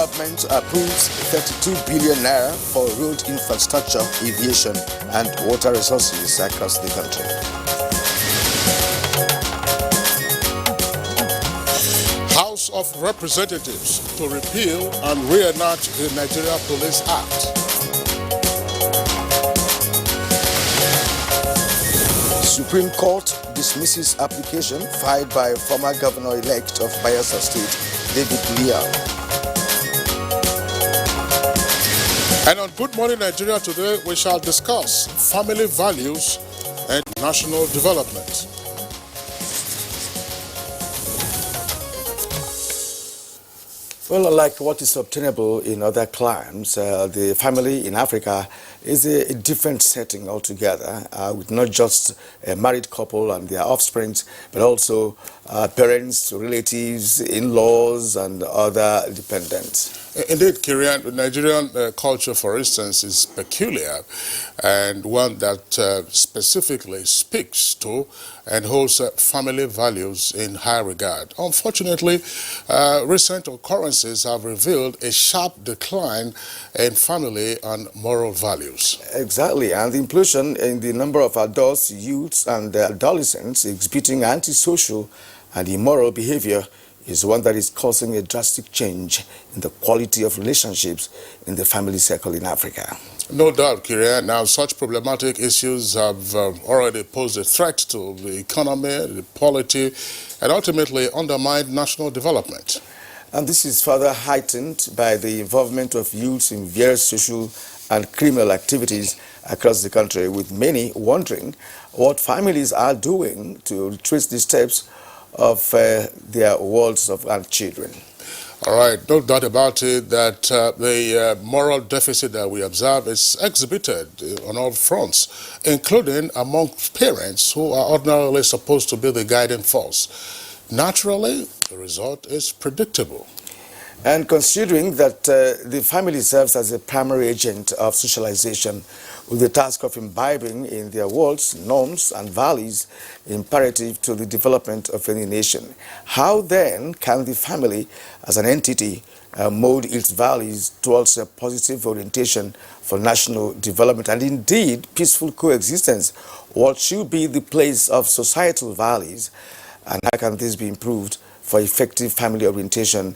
government approves 32 billion naira for road infrastructure, aviation, and water resources across the country. House of Representatives to repeal and reenact the Nigeria Police Act. Supreme Court dismisses application filed by former governor-elect of Bayelsa State, David Liam. And on Good Morning Nigeria today, we shall discuss family values and national development. Well, unlike what is obtainable in other climes, the family in Africa is a different setting altogether, with not just a married couple and their offspring, but also parents, relatives, in-laws, and other dependents. Indeed, Kirian, the Nigerian culture, for instance, is peculiar and one that specifically speaks to and holds family values in high regard. Unfortunately, recent occurrences have revealed a sharp decline in family and moral values. Exactly, and the implosion in the number of adults, youths, and adolescents exhibiting antisocial and immoral behavior is one that is causing a drastic change in the quality of relationships in the family circle in Africa. No doubt, Kyria. Now, such problematic issues have already posed a threat to the economy, the polity, and ultimately undermined national development. And this is further heightened by the involvement of youths in various social and criminal activities across the country, with many wondering what families are doing to retrace the steps of their worlds of children. All right, no doubt about it that the moral deficit that we observe is exhibited on all fronts, including among parents who are ordinarily supposed to be the guiding force. Naturally, the result is predictable. And considering that the family serves as a primary agent of socialization, with the task of imbibing in their worlds, norms, and values imperative to the development of any nation, how then can the family as an entity mold its values towards a positive orientation for national development and indeed peaceful coexistence? What should be the place of societal values, and how can this be improved for effective family orientation?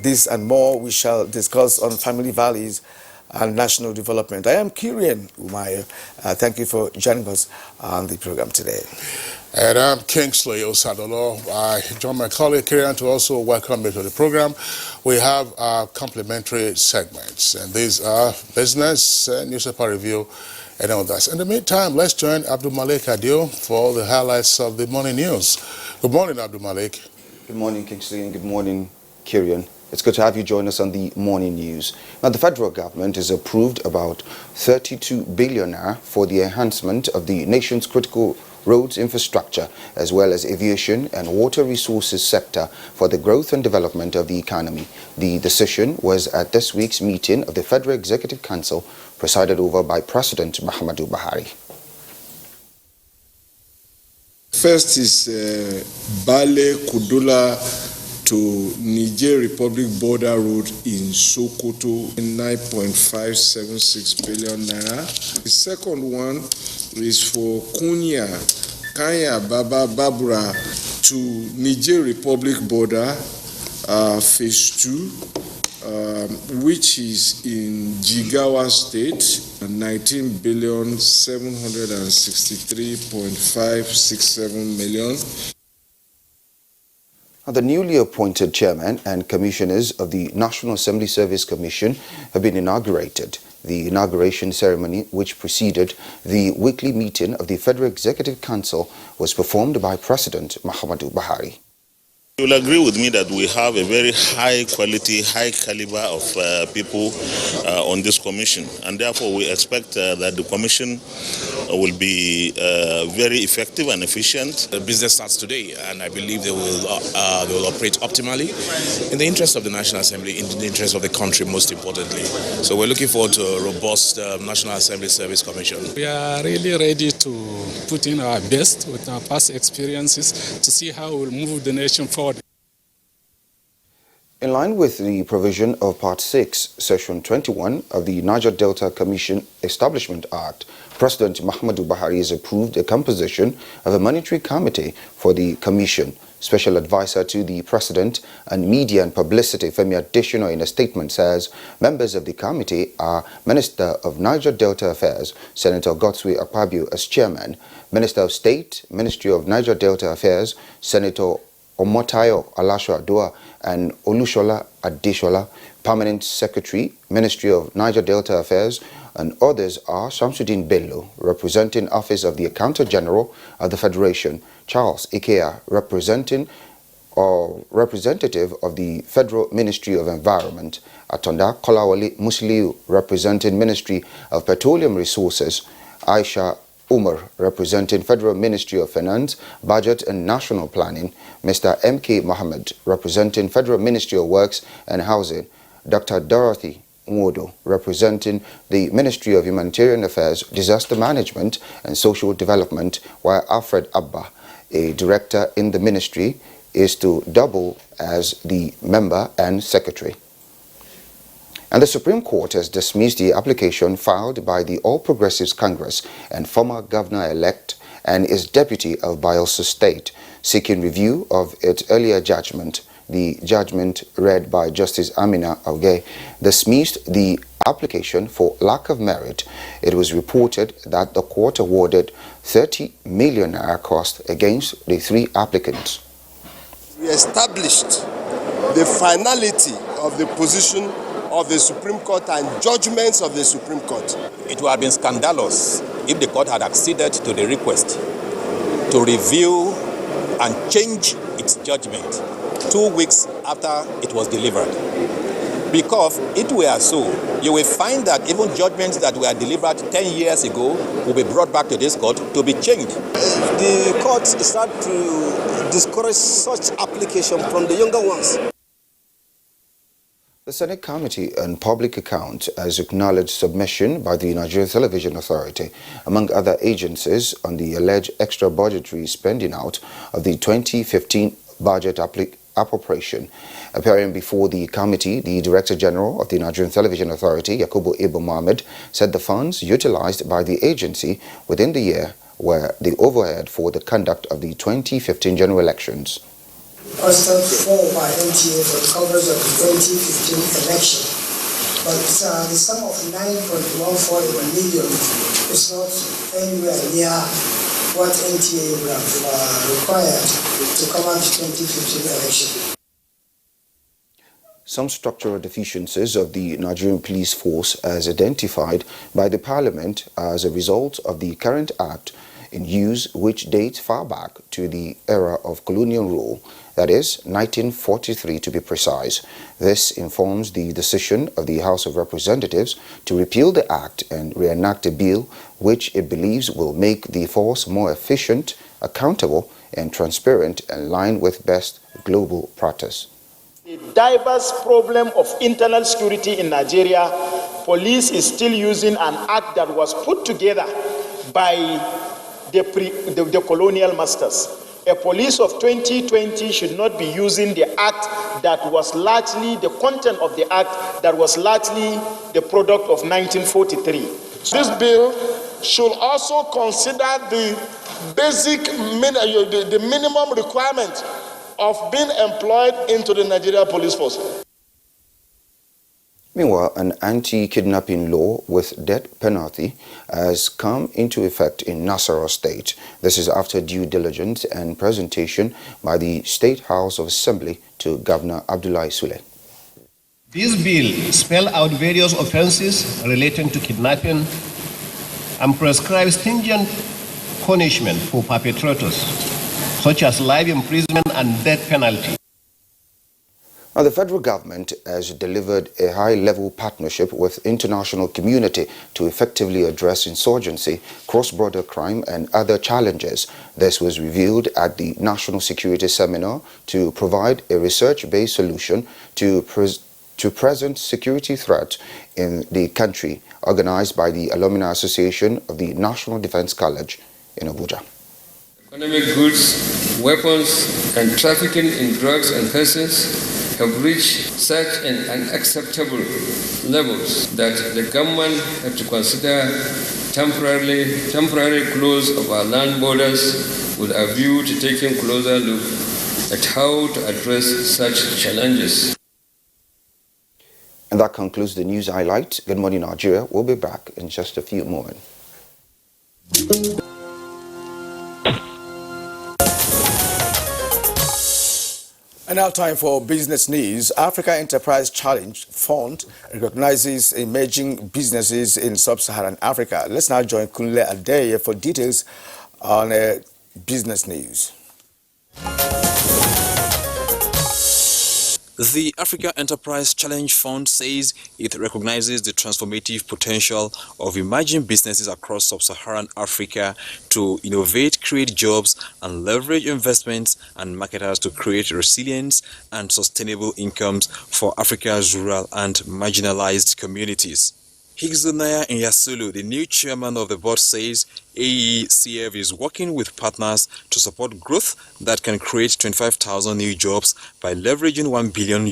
This and more we shall discuss on family values and national development. I am Kirian Umayo. Thank you for joining us on the program today. And I'm Kingsley Osadolo. I join my colleague Kirian to also welcome you to the program. We have our complimentary segments, and these are business, newspaper review, and all that. In the meantime, let's join Abdul Malik Adio for the highlights of the morning news. Good morning, Abdul Malik. Good morning, Kingsley, and good morning, Kirian. It's good to have you join us on the morning news. Now, the federal government has approved about 32 billion naira for the enhancement of the nation's critical roads infrastructure, as well as aviation and water resources sector for the growth and development of the economy. The decision was at this week's meeting of the Federal Executive Council, presided over by President Muhammadu Buhari. First is Bale Kudula to Niger Republic border road in Sokoto, 9.576 billion naira. The second one is for Kunya, Kanya Baba Babura to Niger Republic border, phase 2, which is in Jigawa State, 19 billion 763.567 million. The newly appointed chairman and commissioners of the National Assembly Service Commission have been inaugurated. The inauguration ceremony, which preceded the weekly meeting of the Federal Executive Council, was performed by President Muhammadu Buhari. You will agree with me that we have a very high quality, high caliber of people on this commission, and therefore we expect that the commission will be very effective and efficient. The business starts today, and I believe they will operate optimally in the interest of the National Assembly, in the interest of the country, most importantly. So we're looking forward to a robust National Assembly Service Commission. We are really ready to put in our best with our past experiences to see how we'll move the nation forward. In line with the provision of Part 6, Section 21 of the Niger Delta Commission Establishment Act, President Muhammadu Buhari has approved a composition of a monetary committee for the commission. Special advisor to the President and Media and Publicity, Femi Adesina, in a statement says members of the committee are Minister of Niger Delta Affairs, Senator Godswill Akpabio as chairman, Minister of State, Ministry of Niger Delta Affairs, Senator Omotayo Alasho Adua, and Olushola Adeshola, Permanent Secretary, Ministry of Niger Delta Affairs, and others are Shamsuddin Bello, representing Office of the Accountant General of the Federation, Charles Ikea, representative of the Federal Ministry of Environment, Atonda Kolawole Musliu, representing Ministry of Petroleum Resources, Aisha Umar, representing Federal Ministry of Finance, Budget and National Planning, Mr. M.K. Mohammed, representing Federal Ministry of Works and Housing, Dr. Dorothy Nwodo, representing the Ministry of Humanitarian Affairs, Disaster Management and Social Development, while Alfred Abba, a director in the ministry, is to double as the member and secretary. And the Supreme Court has dismissed the application filed by the All Progressives Congress and former governor-elect and is deputy of Bayelsa State, seeking review of its earlier judgment. The judgment, read by Justice Amina Auge, dismissed the application for lack of merit. It was reported that the court awarded 30 million naira cost against the three applicants. We established the finality of the position of the Supreme Court and judgments of the Supreme Court. It would have been scandalous if the court had acceded to the request to review and change its judgment 2 weeks after it was delivered. Because if we are so, you will find that even judgments that were delivered 10 years ago will be brought back to this court to be changed. The court start to discourage such application from the younger ones. The Senate Committee on Public Accounts has acknowledged submission by the Nigerian Television Authority, among other agencies, on the alleged extra budgetary spending out of the 2015 budget appropriation. Appearing before the committee, the Director General of the Nigerian Television Authority, Yakubu Ibu Mohammed, said the funds utilized by the agency within the year were the overhead for the conduct of the 2015 general elections. Constant fall by NTA for the coverage of the 2015 election, but the sum of 9.14 million is not anywhere near what NTA would have required to cover the 2015 election. Some structural deficiencies of the Nigerian police force as identified by the Parliament as a result of the current act in use, which dates far back to the era of colonial rule, that is, 1943 to be precise. This informs the decision of the House of Representatives to repeal the act and reenact a bill which it believes will make the force more efficient, accountable, and transparent in line with best global practice. The diverse problem of internal security in Nigeria, police is still using an act that was put together by the colonial masters. A police of 2020 should not be using the act that was largely, the content of the act that was largely the product of 1943. This bill should also consider the basic, the minimum requirement of being employed into the Nigeria Police Force. Meanwhile, an anti-kidnapping law with death penalty has come into effect in Nasarawa State. This is after due diligence and presentation by the State House of Assembly to Governor Abdullahi Sule. This bill spells out various offenses relating to kidnapping and prescribes stringent punishment for perpetrators, such as life imprisonment and death penalty. Now, the federal government has delivered a high-level partnership with international community to effectively address insurgency, cross-border crime, and other challenges. This was revealed at the National Security Seminar to provide a research-based solution to present security threats in the country, organized by the Alumni Association of the National Defense College in Abuja. Economic goods, weapons, and trafficking in drugs and persons have reached such an unacceptable levels that the government have to consider temporary close of our land borders with a view to taking closer look at how to address such challenges. And that concludes the news highlight. Good morning, Nigeria. We'll be back in just a few moments. And now time for business news. Africa Enterprise Challenge Fund recognizes emerging businesses in sub-Saharan Africa. Let's now join Kunle Adeye for details on business news. The Africa Enterprise Challenge Fund says it recognizes the transformative potential of emerging businesses across sub-Saharan Africa to innovate, create jobs, and leverage investments and marketers to create resilience and sustainable incomes for Africa's rural and marginalized communities. Higzonaya Nyasulu, the new chairman of the board, says AECF is working with partners to support growth that can create 25,000 new jobs by leveraging $1 billion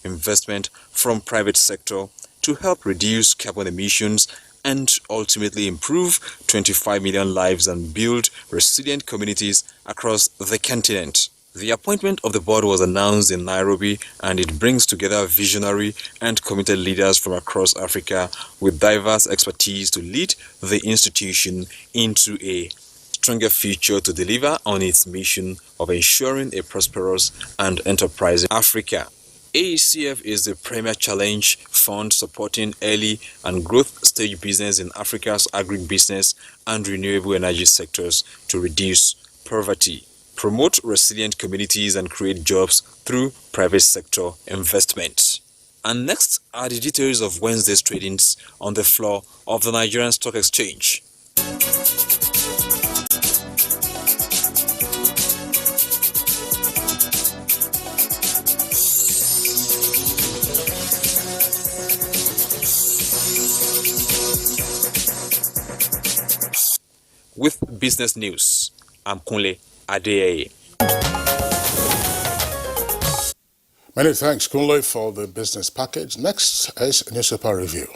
investment from private sector to help reduce carbon emissions and ultimately improve 25 million lives and build resilient communities across the continent. The appointment of the board was announced in Nairobi, and it brings together visionary and committed leaders from across Africa with diverse expertise to lead the institution into a stronger future to deliver on its mission of ensuring a prosperous and enterprising Africa. AECF is the premier challenge fund supporting early and growth stage business in Africa's agribusiness and renewable energy sectors to reduce poverty, promote resilient communities, and create jobs through private sector investment. And next are the details of Wednesday's tradings on the floor of the Nigerian Stock Exchange. With business news, I'm Kunle Adeye. Many thanks, Kunle, for the business package. Next is newspaper review.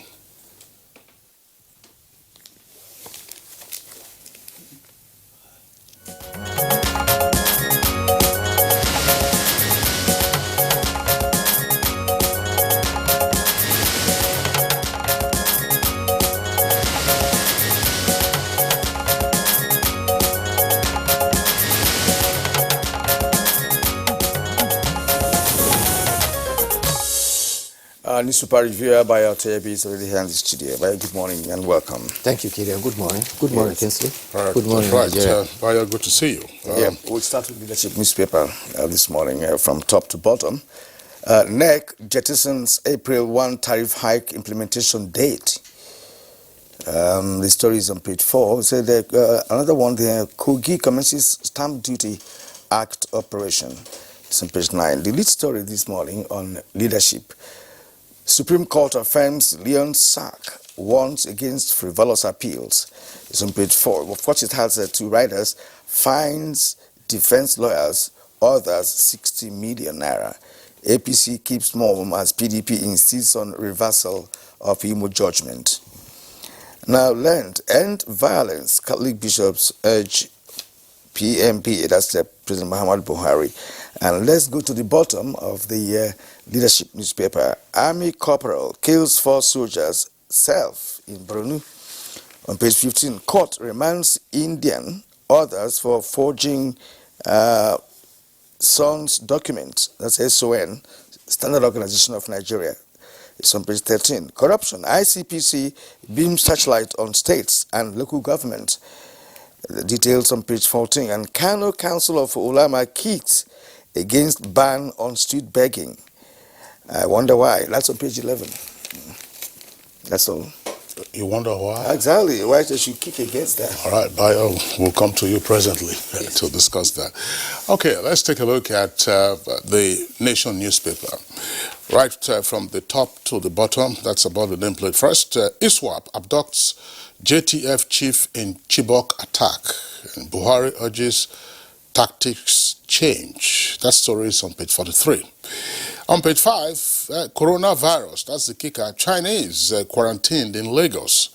Newspaper reviewer by Tebi is already here in the studio. Good morning and welcome. Thank you, Kirian. Good morning. Good morning, Kinsley. Good morning, Nigeria. Good to see you. We'll start with the leadership newspaper this morning from top to bottom. NEC jettisons April 1 tariff hike implementation date. The story is on page 4. So another one, the Kogi commences Stamp Duty Act operation. It's on page 9. The lead story this morning on leadership. Supreme Court affirms Leon's sack, warns against frivolous appeals. It's on page 4. Of course, it has two riders, fines defense lawyers, others 60 million naira. APC keeps mum as PDP insists on reversal of Imo judgment. Now, end violence. Catholic bishops urge PMP, that's President Muhammad Buhari. And let's go to the bottom of the leadership newspaper. Army corporal kills 4 soldiers, self in Brunei. On page 15, court remands Indian others for forging SON's documents. That's SON, Standard Organization of Nigeria. It's on page 13. Corruption. ICPC beams searchlight on states and local government. The details on page 14. And Kano Council of Ulama kicks against ban on street begging. I wonder why. That's on page 11. That's all. You wonder why? Exactly. Why they should kick against that. All right, Bayo, we'll come to you presently to discuss that. Okay, let's take a look at the Nation newspaper. Right from the top to the bottom, that's about the nameplate. First, ISWAP abducts JTF chief in Chibok attack. And Buhari urges tactics change. That story is on page 43. On page 5, coronavirus, that's the kicker. Chinese quarantined in Lagos.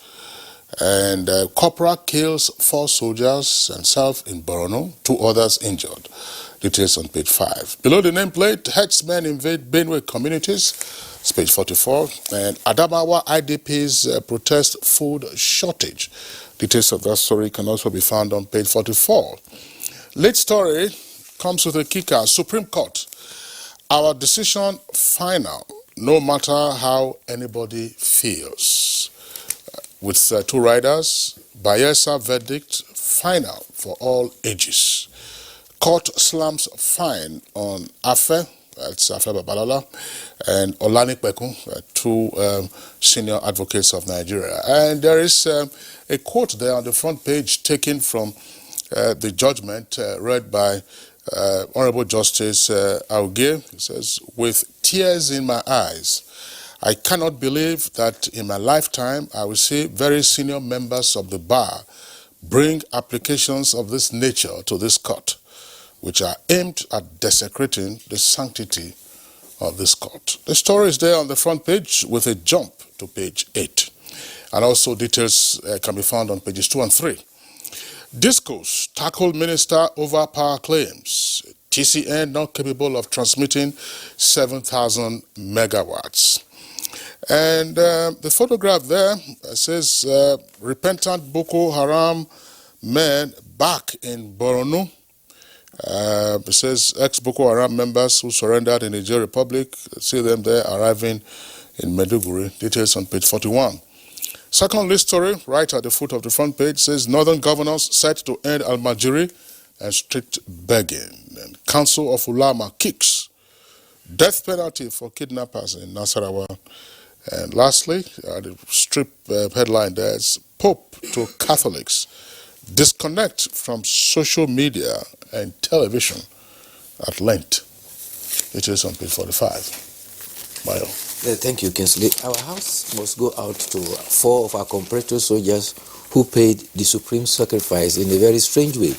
And Corporal kills 4 soldiers and self in Borno, 2 others injured. Details on page 5. Below the nameplate, herdsmen invade Benue communities. It's page 44. And Adamawa IDPs protest food shortage. Details of that story can also be found on page 44. Late story comes with a kicker. Supreme Court. Our decision final, no matter how anybody feels. With 2 riders, Bayelsa verdict final for all ages. Court slams fine on Afe, that's Afe Babalala, and Olani Kpeku, 2 senior advocates of Nigeria. And there is a quote there on the front page taken from the judgment read by Honorable Justice Augie. It says, "With tears in my eyes, I cannot believe that in my lifetime I will see very senior members of the bar bring applications of this nature to this court, which are aimed at desecrating the sanctity of this court." The story is there on the front page with a jump to page 8. And also details can be found on pages 2 and 3. Discos tackled minister over power claims. TCN not capable of transmitting 7,000 megawatts. And the photograph there says repentant Boko Haram men back in Borno. It says ex-Boko Haram members who surrendered in the Niger Republic. See them there arriving in Maiduguri. Details on page 41. Second list story, right at the foot of the front page, says Northern governors set to end Almajiri and street begging. And Council of Ulama kicks death penalty for kidnappers in Nasarawa. And lastly, the strip headline there is Pope to Catholics disconnect from social media and television at length. It is on page 45. Mayo. Thank you, Kinsley. Our house must go out to 4 of our compatriot soldiers who paid the supreme sacrifice in a very strange way.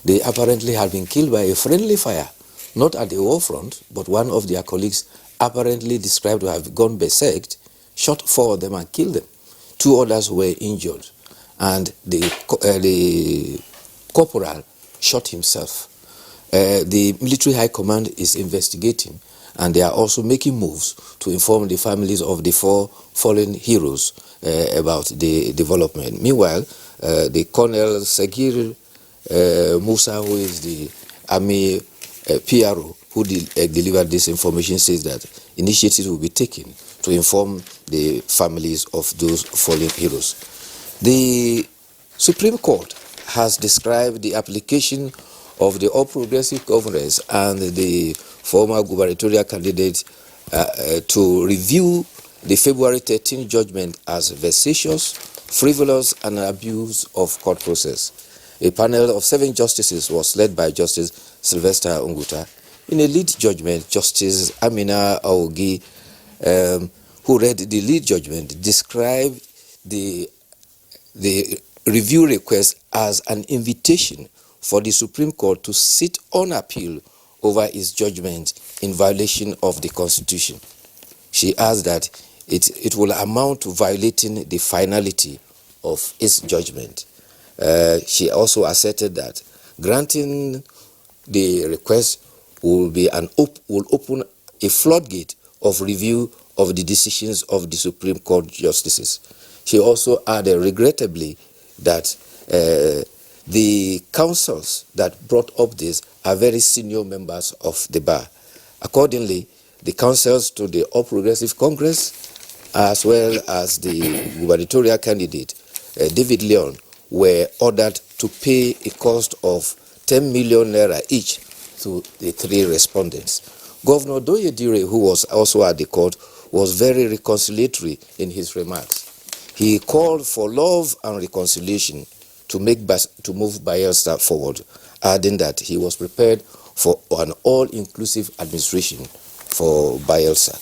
They apparently had been killed by a friendly fire, not at the war front, but one of their colleagues, apparently described to have gone berserk, shot 4 of them and killed them. 2 others were injured, and the corporal shot himself. The military high command is investigating, and they are also making moves to inform the families of the 4 fallen heroes about the development. Meanwhile, the Colonel Sagir Musa, who is the army PRO, who delivered this information, says that initiatives will be taken to inform the families of those fallen heroes. The Supreme Court has described the application of the All Progressive Congress and the former gubernatorial candidate to review the February 13 judgment as vexatious, frivolous, and an abuse of court process. A panel of 7 justices was led by Justice Sylvester Unguta. In a lead judgment, Justice Amina Aogi, who read the lead judgment, described the review request as an invitation for the Supreme Court to sit on appeal over its judgment in violation of the Constitution. She asked that it will amount to violating the finality of its judgment. She also asserted that granting the request will open a floodgate of review of the decisions of the Supreme Court justices. She also added, regrettably, that the counsels that brought up this are very senior members of the bar. Accordingly, the counsels to the All Progressive Congress, as well as the gubernatorial candidate, David Leon, were ordered to pay a cost of 10 million naira each to the 3 respondents. Governor Doyedire, who was also at the court, was very reconciliatory in his remarks. He called for love and reconciliation to move Bayelsa forward, adding that he was prepared for an all-inclusive administration for Bayelsa.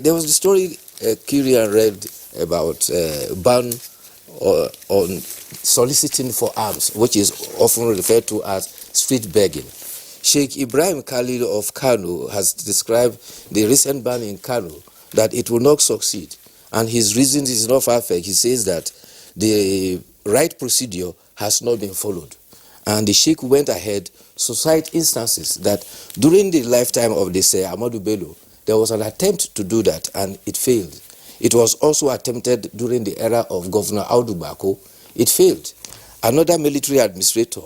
There was the story Kyrian read about ban on soliciting for alms, which is often referred to as street begging. Sheikh Ibrahim Khalil of Kano has described the recent ban in Kano that it will not succeed. And his reason is not far-fetched. He says that the right procedure has not been followed. And the Sheikh went ahead to cite instances that during the lifetime of this Ahmadu Bello, there was an attempt to do that and it failed. It was also attempted during the era of Governor Audu Bako. It failed. Another military administrator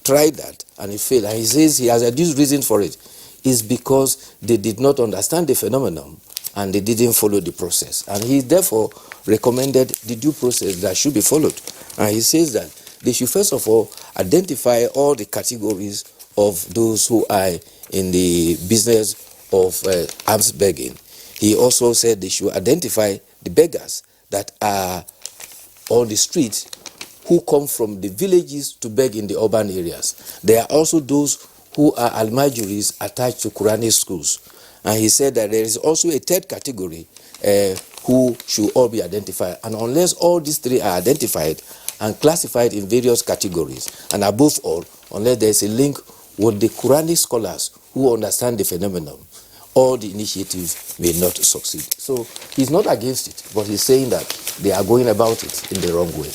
tried that and it failed. And he says he has a due reason for it. Is because they did not understand the phenomenon and they didn't follow the process. And he therefore recommended the due process that should be followed. And he says that they should first of all identify all the categories of those who are in the business of alms begging. He also said they should identify the beggars that are on the streets who come from the villages to beg in the urban areas. There are also those who are almajiris attached to Quranic schools. And he said that there is also a third category who should all be identified. And unless all these three are identified and classified in various categories, and above all, unless there is a link with the Quranic scholars who understand the phenomenon, all the initiatives may not succeed. So he's not against it, but he's saying that they are going about it in the wrong way.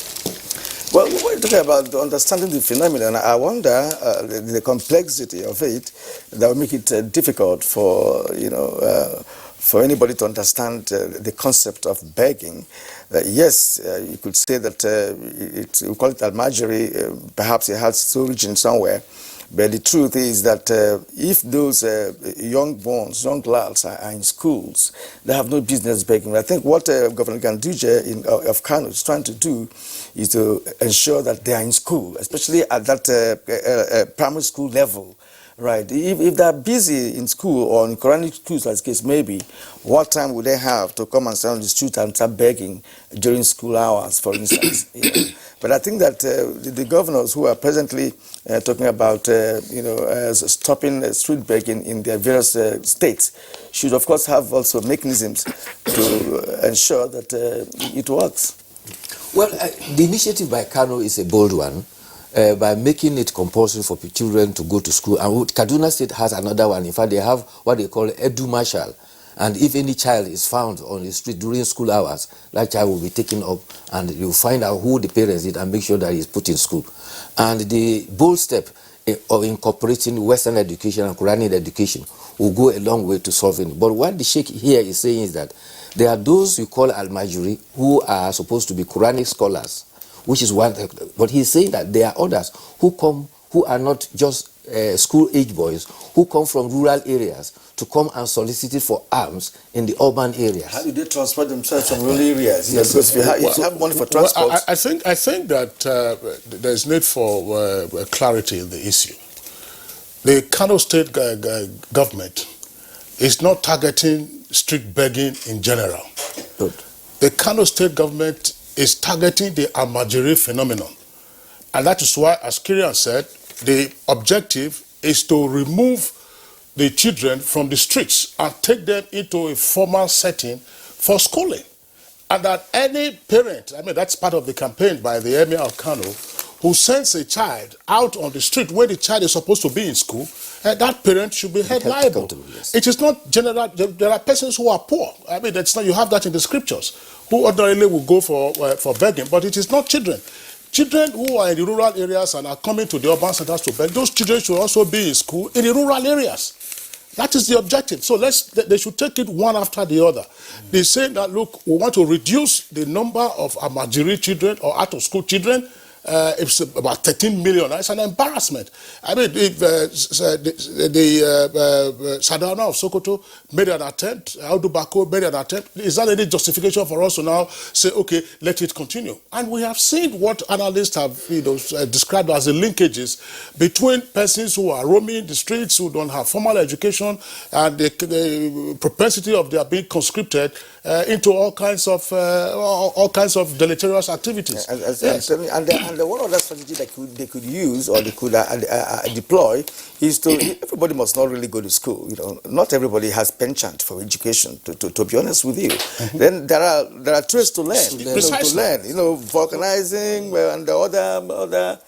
Well, we're talking about understanding the phenomenon. I wonder the complexity of it that will make it difficult for, for anybody to understand the concept of begging. Yes, you could say that we call it almajiri, perhaps it has its origin somewhere. But the truth is that if those young lads are in schools, they have no business begging. I think what Governor Ganduje of Kano is trying to do is to ensure that they are in school, especially at that primary school level. Right. If they're busy in school or in Quranic schools, as the case may be, what time would they have to come and stand on the street and start begging during school hours, for instance? But I think that the governors who are presently talking about, stopping street begging in their various states should, of course, have also mechanisms to ensure that it works. Well, the initiative by Kano is a bold one. By making it compulsory for children to go to school. And Kaduna State has another one. In fact, they have what they call Edu Marshal. And if any child is found on the street during school hours, that child will be taken up and you find out who the parents did and make sure that he's put in school. And the bold step of incorporating Western education and Quranic education will go a long way to solving it. But what the Sheikh here is saying is that there are those you call al-Majuri who are supposed to be Quranic scholars, which is one, but he's saying that there are others who come, who are not just school-age boys, who come from rural areas to come and solicit for alms in the urban areas. How do they transport themselves from rural areas? Yes, because if you have money for transport. Well, I think that there's need for clarity in the issue. The Kano State government is not targeting street begging in general. Good. The Kano State government is targeting the almajiri phenomenon. And that is why, as Kirian said, the objective is to remove the children from the streets and take them into a formal setting for schooling. And that any parent, that's part of the campaign by the Emir of Kano, who sends a child out on the street when the child is supposed to be in school, that parent should be held liable. Yes. It is not general. There are persons who are poor. That's not, you have that in the scriptures, who ordinarily will go for begging, but it is not children. Children who are in the rural areas and are coming to the urban centers to beg, those children should also be in school in the rural areas. That is the objective. So they should take it one after the other. They say that, look, we want to reduce the number of Amajiri children or out-of-school children. It's about 13 million. It's an embarrassment. If Sadana of Sokoto made an attempt, Audu Bako made an attempt, is that any justification for us to now say, okay, let it continue? And we have seen what analysts have described as the linkages between persons who are roaming the streets, who don't have formal education, and the propensity of their being conscripted into all kinds of deleterious activities. Yes. And And the one other strategy that they could use or they could deploy is to, everybody must not really go to school. You know, not everybody has penchant for education, to be honest with you. Then there are trades to learn. To learn, you know, vulcanizing and the other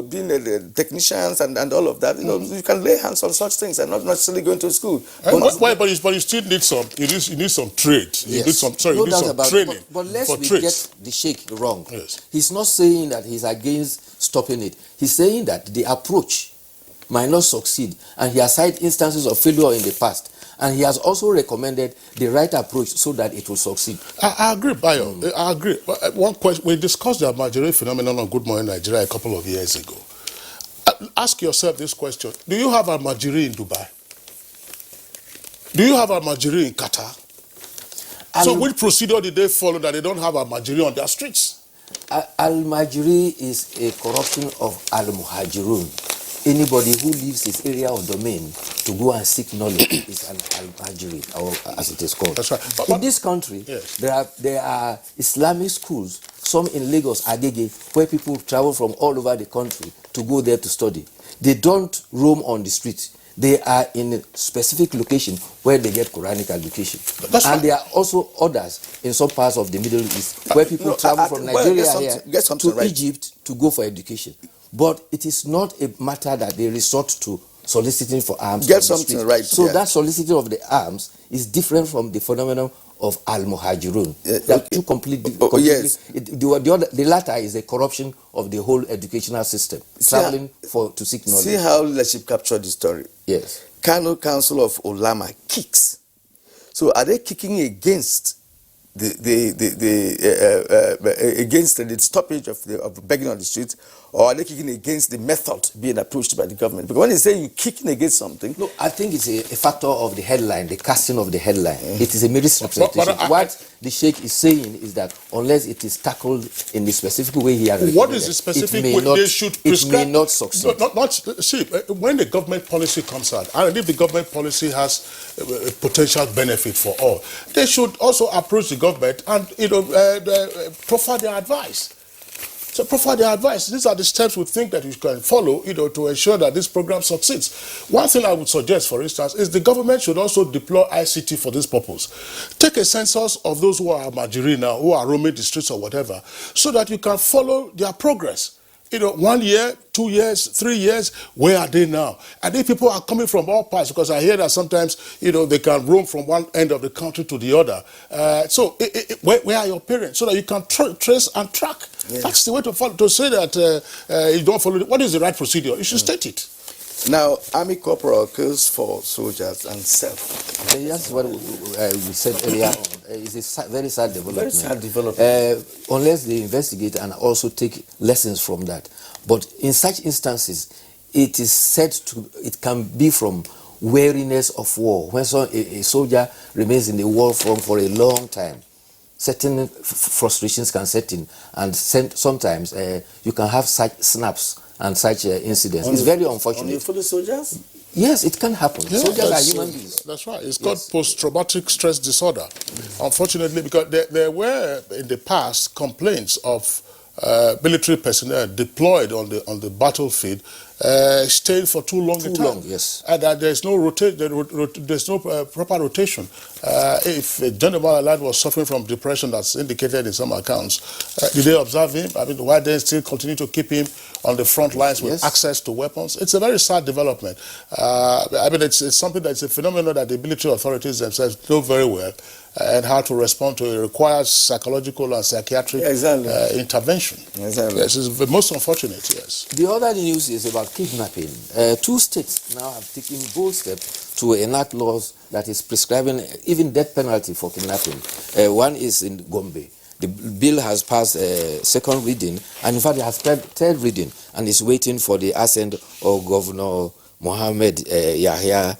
being technicians and all of that. You know, you can lay hands on such things and not necessarily going to school. But you still need some. You need some trade. You need some. Sorry, you need some training. But lest we get the Sheikh wrong. Yes. He's not saying that he's against stopping it. He's saying that the approach might not succeed, and he has cited instances of failure in the past. And he has also recommended the right approach so that it will succeed. I agree, Bayo. I agree. But one question: we discussed the Almajiri phenomenon on Good Morning Nigeria a couple of years ago. Ask yourself this question: do you have Almajiri in Dubai? Do you have Almajiri in Qatar? So which procedure did they follow that they don't have Almajiri on their streets? Al-Majiri is a corruption of Al-Muhajirun. Anybody who leaves his area of domain to go and seek knowledge is an Al-Majiri, or as it is called. That's right. In this country, yes, there are Islamic schools, some in Lagos, Agege, where people travel from all over the country to go there to study. They don't roam on the streets. They are in a specific location where they get Quranic education. And there are also others in some parts of the Middle East where people travel from Nigeria to Egypt to go for education. But it is not a matter that they resort to soliciting for arms. Get something right. So that soliciting of the arms is different from the phenomenon of Al-Muhajirun. They are two completely. Yes. The latter is a corruption of the whole educational system, traveling to seek knowledge. See how leadership captured the story. Yes. Kano Council of Ulama kicks. So are they kicking against against the stoppage of begging on the streets, or are they kicking against the method being approached by the government? Because when they say you're kicking against something... No, I think it's a factor of the headline, the casting of the headline. It is a misrepresentation. What the Sheikh is saying is that unless it is tackled in the specific way he has... What is the specific way they should prescribe? It may not succeed. See, when the government policy comes out, and if the government policy has a potential benefit for all, they should also approach the government and proffer their advice. So proffer their advice. These are the steps we think that you can follow, to ensure that this program succeeds. One thing I would suggest, for instance, is the government should also deploy ICT for this purpose. Take a census of those who are Almajiri now, who are roaming the streets or whatever, so that you can follow their progress. 1 year, 2 years, 3 years, where are they now? And if people are coming from all parts, because I hear that sometimes, they can roam from one end of the country to the other. So where are your parents? So that you can trace and track. Yes. That's the way to follow. To say that you don't follow what is the right procedure? You should state it. Now, Army Corporal kills 4 soldiers and self. That's what we said earlier on. It's a very sad development. Very sad development. Unless they investigate and also take lessons from that. But in such instances, it is said it can be from weariness of war. When a soldier remains in the war front for a long time, certain frustrations can set in, and sometimes you can have such snaps and such incidents. It's very unfortunate. Only for the soldiers? Yes, it can happen. Yeah, soldiers are human beings. That's right. It's called post-traumatic stress disorder. Unfortunately, because there were in the past complaints of military personnel deployed on the battlefield staying for too long a time. Yes. And there's no there's no proper rotation. If a general alert was suffering from depression, that's indicated in some accounts, did they observe him? I mean, why they still continue to keep him on the front lines with access to weapons? It's a very sad development. I mean, it's something that's a phenomenon that the military authorities themselves know very well, and how to respond to it requires psychological and psychiatric intervention. Exactly. Yes, it's the most unfortunate, yes. The other news is about kidnapping. 2 states now have taken bold steps to enact laws that is prescribing even death penalty for kidnapping. One is in Gombe. The bill has passed second reading, and in fact it has third reading, and is waiting for the assent of Governor Mohammed Yahya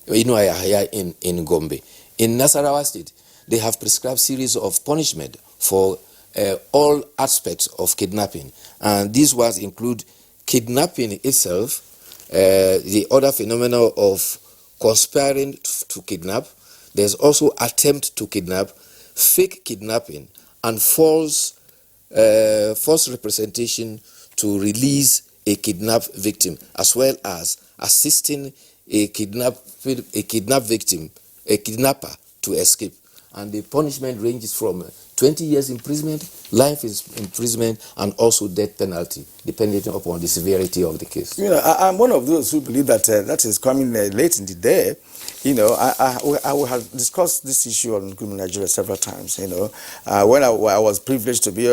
in Gombe. In Nasarawa State, they have prescribed series of punishment for all aspects of kidnapping, and these ones include kidnapping itself, the other phenomena of conspiring to kidnap. There's also attempt to kidnap, fake kidnapping, and false forced representation to release a kidnapped victim, as well as assisting a kidnapper to escape. And the punishment ranges from 20 years imprisonment, life imprisonment, and also death penalty, depending upon the severity of the case. You know, I'm one of those who believe that that is coming late in the day. You know, I have discussed this issue on Good Morning Nigeria several times. You know, when I was privileged to be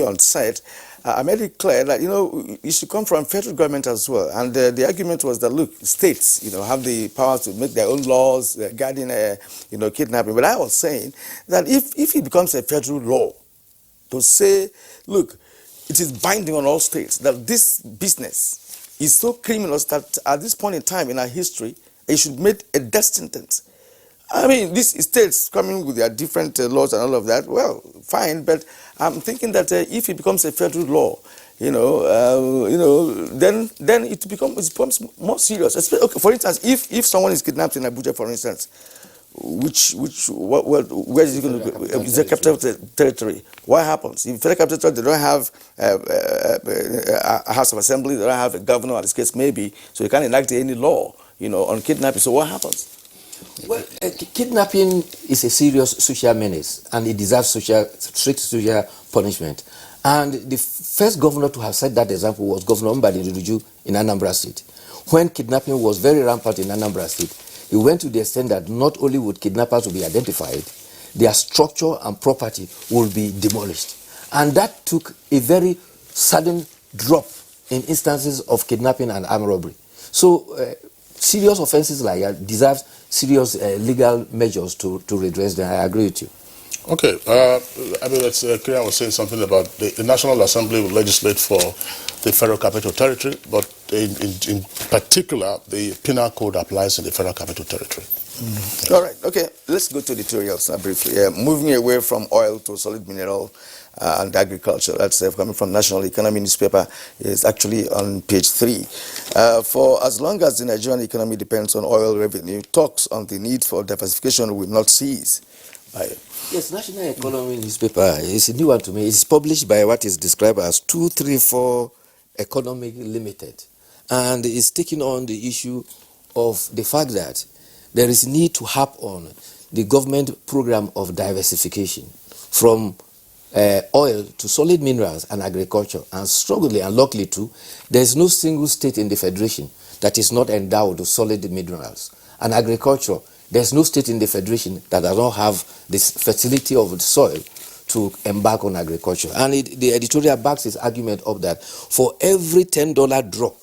on site, I made it clear that, you know, it should come from federal government as well. And the argument was that, look, states, you know, have the power to make their own laws regarding, you know, kidnapping. But I was saying that if it becomes a federal law to say, look, it is binding on all states that this business is so criminal that at this point in time in our history, it should make a death sentence. I mean, these states coming with their different laws and all of that, well, fine, but I'm thinking that if it becomes a federal law, then it becomes more serious. Okay, for instance, if someone is kidnapped in Abuja, for instance, where is it going to go? Is the capital territory? What happens? In federal capital territory, they don't have a House of Assembly, they don't have a governor, as the case may be, so you can't enact any law, you know, on kidnapping. So what happens? Well, kidnapping is a serious social menace, and it deserves strict social punishment. And the first governor to have set that example was Governor Mbadinuju in Anambra State. When kidnapping was very rampant in Anambra State, he went to the extent that not only would kidnappers be identified, their structure and property will be demolished. And that took a very sudden drop in instances of kidnapping and armed robbery. So serious offenses like that deserve serious legal measures to redress them. I agree with you. Okay, I mean, Kieran was saying something about the National Assembly will legislate for the Federal Capital Territory, but in particular, the penal code applies in the Federal Capital Territory. Mm-hmm. All right, okay, let's go to the editorials now briefly. Moving away from oil to solid mineral and agriculture, that's coming from National Economy newspaper, is actually on page 3. For as long as the Nigerian economy depends on oil revenue, talks on the need for diversification will not cease. Yes, National Economy newspaper is a new one to me. It's published by what is described as 234 Economic Limited, and it's taking on the issue of the fact that there is need to harp on the government program of diversification from oil to solid minerals and agriculture, and strongly and luckily too, there is no single state in the federation that is not endowed with solid minerals and agriculture. There's no state in the federation that does not have this fertility of the soil to embark on agriculture. And the editorial backs its argument up that for every $10 drop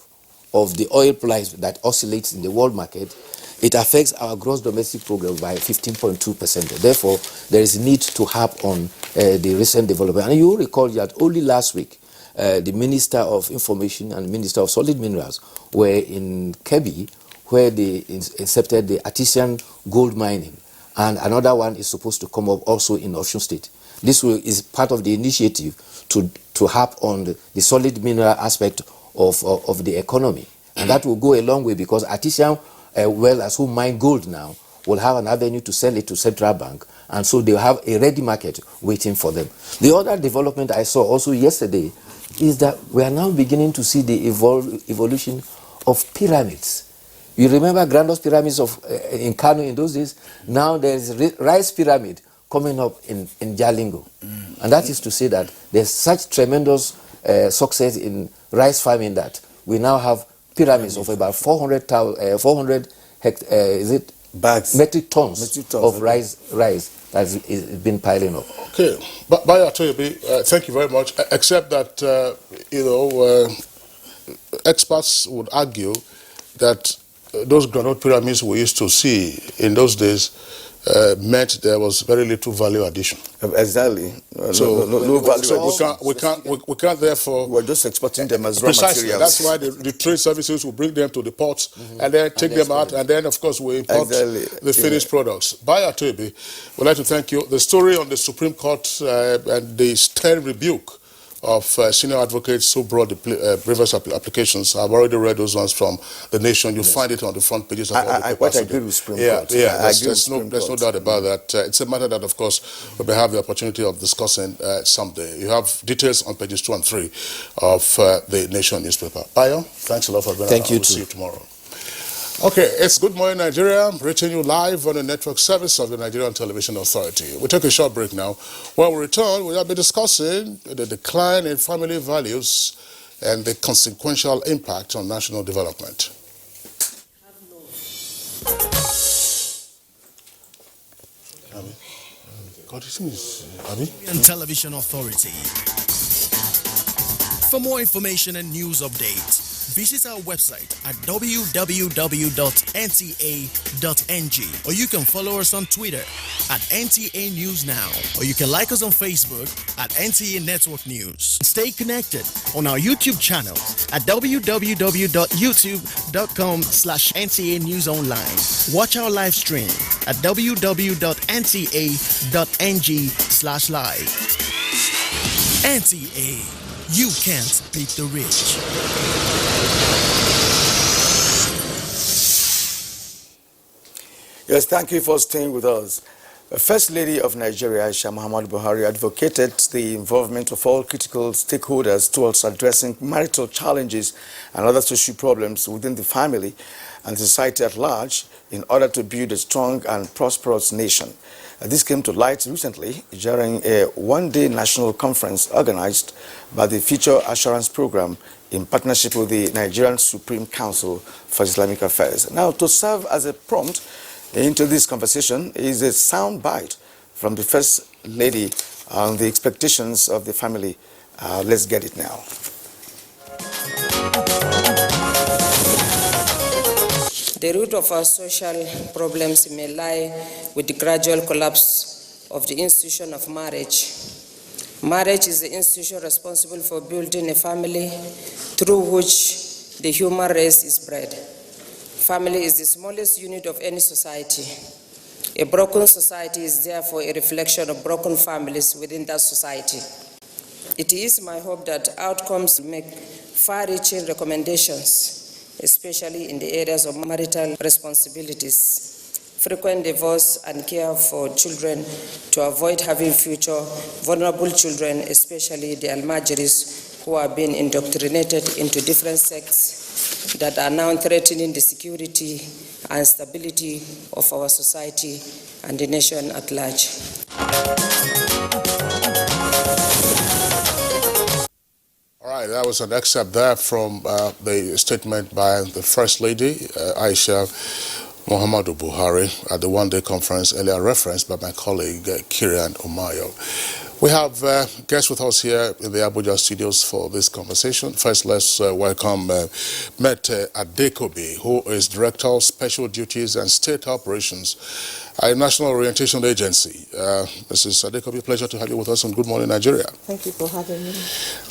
of the oil price that oscillates in the world market, it affects our gross domestic product by 15.2%. Therefore, there is need to harp on the recent development. And you will recall that only last week, the Minister of Information and Minister of Solid Minerals were in Kebbi, where they accepted the artisan gold mining, and another one is supposed to come up also in Osun State. This is part of the initiative to harp on the solid mineral aspect of the economy, and that will go a long way, because artisan wellers who mine gold now will have an avenue to sell it to central bank, and so they'll have a ready market waiting for them. The other development I saw also yesterday is that we are now beginning to see the evolution of pyramids. You remember Grandos pyramids in Kano in those days? Now there is rice pyramid coming up in Jalingo. And that is to say that there's such tremendous success in rice farming that we now have pyramids of about 400 metric tons of rice that has been piling up. Okay, but thank you very much. Except that, experts would argue that those granite pyramids we used to see in those days meant there was very little value addition. Exactly. So no value so addition. we can't therefore. We're just exporting them as raw precisely materials. That's why the trade services will bring them to the ports and then take them out, and then of course we import the finished products. Bayo Atoebe, we'd like to thank you. The story on the Supreme Court and the stern rebuke of senior advocates who brought the previous applications. I've already read those ones from The Nation. You find it on the front pages of all the papers. I quite agree with Supreme Court. There's no doubt about that. It's a matter that, of course, we will have the opportunity of discussing someday. You have details on pages 2 and 3 of The Nation newspaper. Bayo, thanks a lot for being here. We'll see you tomorrow. Okay, it's Good Morning Nigeria, reaching you live on the network service of the Nigerian Television Authority. We'll take a short break now. When we return, we'll be discussing the decline in family values and the consequential impact on national development. Nigerian Television Authority. For more information and news updates, visit our website at www.nta.ng, or you can follow us on Twitter at NTA News Now, or you can like us on Facebook at NTA Network News. Stay connected on our YouTube channels at www.youtube.com/NTA News Online. Watch our live stream at www.nta.ng/live. NTA. You can't beat the rich. Yes, thank you for staying with us. The First Lady of Nigeria, Aisha Muhammadu Buhari, advocated the involvement of all critical stakeholders towards addressing marital challenges and other social problems within the family and society at large in order to build a strong and prosperous nation. This came to light recently during a one-day national conference organized by the Future Assurance Program in partnership with the Nigerian Supreme Council for Islamic Affairs. Now, to serve as a prompt into this conversation is a sound bite from the First Lady on the expectations of the family. Let's get it now. The root of our social problems may lie with the gradual collapse of the institution of marriage. Marriage is the institution responsible for building a family through which the human race is bred. Family is the smallest unit of any society. A broken society is therefore a reflection of broken families within that society. It is my hope that outcomes make far-reaching recommendations, especially in the areas of marital responsibilities, frequent divorce and care for children to avoid having future vulnerable children, especially the Almajiris who are being indoctrinated into different sects that are now threatening the security and stability of our society and the nation at large. All right, that was an excerpt there from the statement by the First Lady, Aisha Muhammadu Buhari, at the one-day conference earlier referenced by my colleague, Kirian Omayo. We have guests with us here in the Abuja studios for this conversation. First, let's welcome Mete Adekobi, who is Director of Special Duties and State Operations at National Orientation Agency. Mrs. Adekobi, pleasure to have you with us on Good Morning Nigeria. Thank you for having me.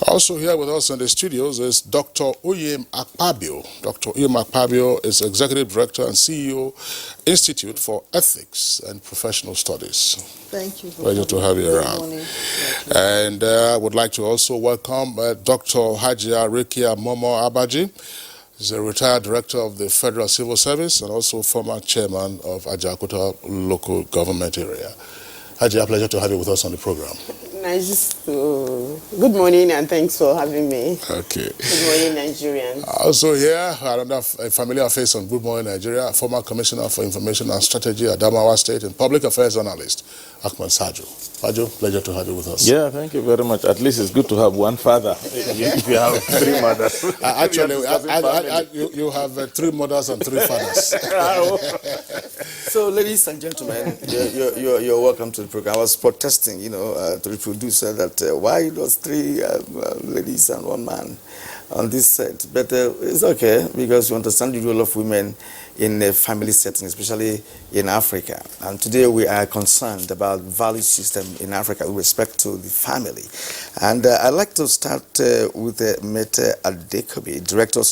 Also here with us in the studios is Dr. Uyem Akpabio. Dr. Uyem Akpabio is Executive Director and CEO, Institute for Ethics and Professional Studies. Thank you. Pleasure to have you around. And I would like to also welcome Dr. Hajia Rekia Momo Abaji. He's a retired director of the Federal Civil Service and also former chairman of Ajakuta local government area. Hajia, pleasure to have you with us on the program. Nice to... Good morning and thanks for having me. Okay. Good morning, Nigerians. Also here, another familiar face on Good Morning Nigeria, former Commissioner for Information and Strategy at Adamawa State and Public Affairs Analyst, Ahmed Sajo. Sajo, pleasure to have you with us. Yeah, thank you very much. At least it's good to have one father if you have three mothers. Actually, you have 3 mothers and 3 fathers. So, ladies and gentlemen, you're welcome to the program. I was protesting, to the producer that why those 3 ladies and 1 man on this set. But it's okay because you understand the role of women in a family setting, especially in Africa. And today we are concerned about value system in Africa with respect to the family. And I'd like to start with Mete Adekobi, Director of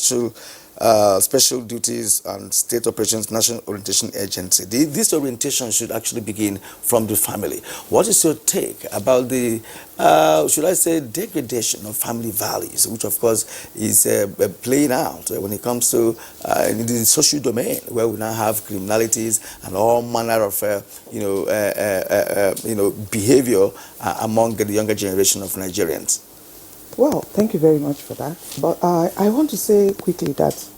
Special Duties and State Operations National Orientation Agency. This orientation should actually begin from the family. What is your take about the, should I say, degradation of family values, which of course is playing out when it comes to in the social domain, where we now have criminalities and all manner of behavior among the younger generation of Nigerians? Well, thank you very much for that. But I want to say quickly that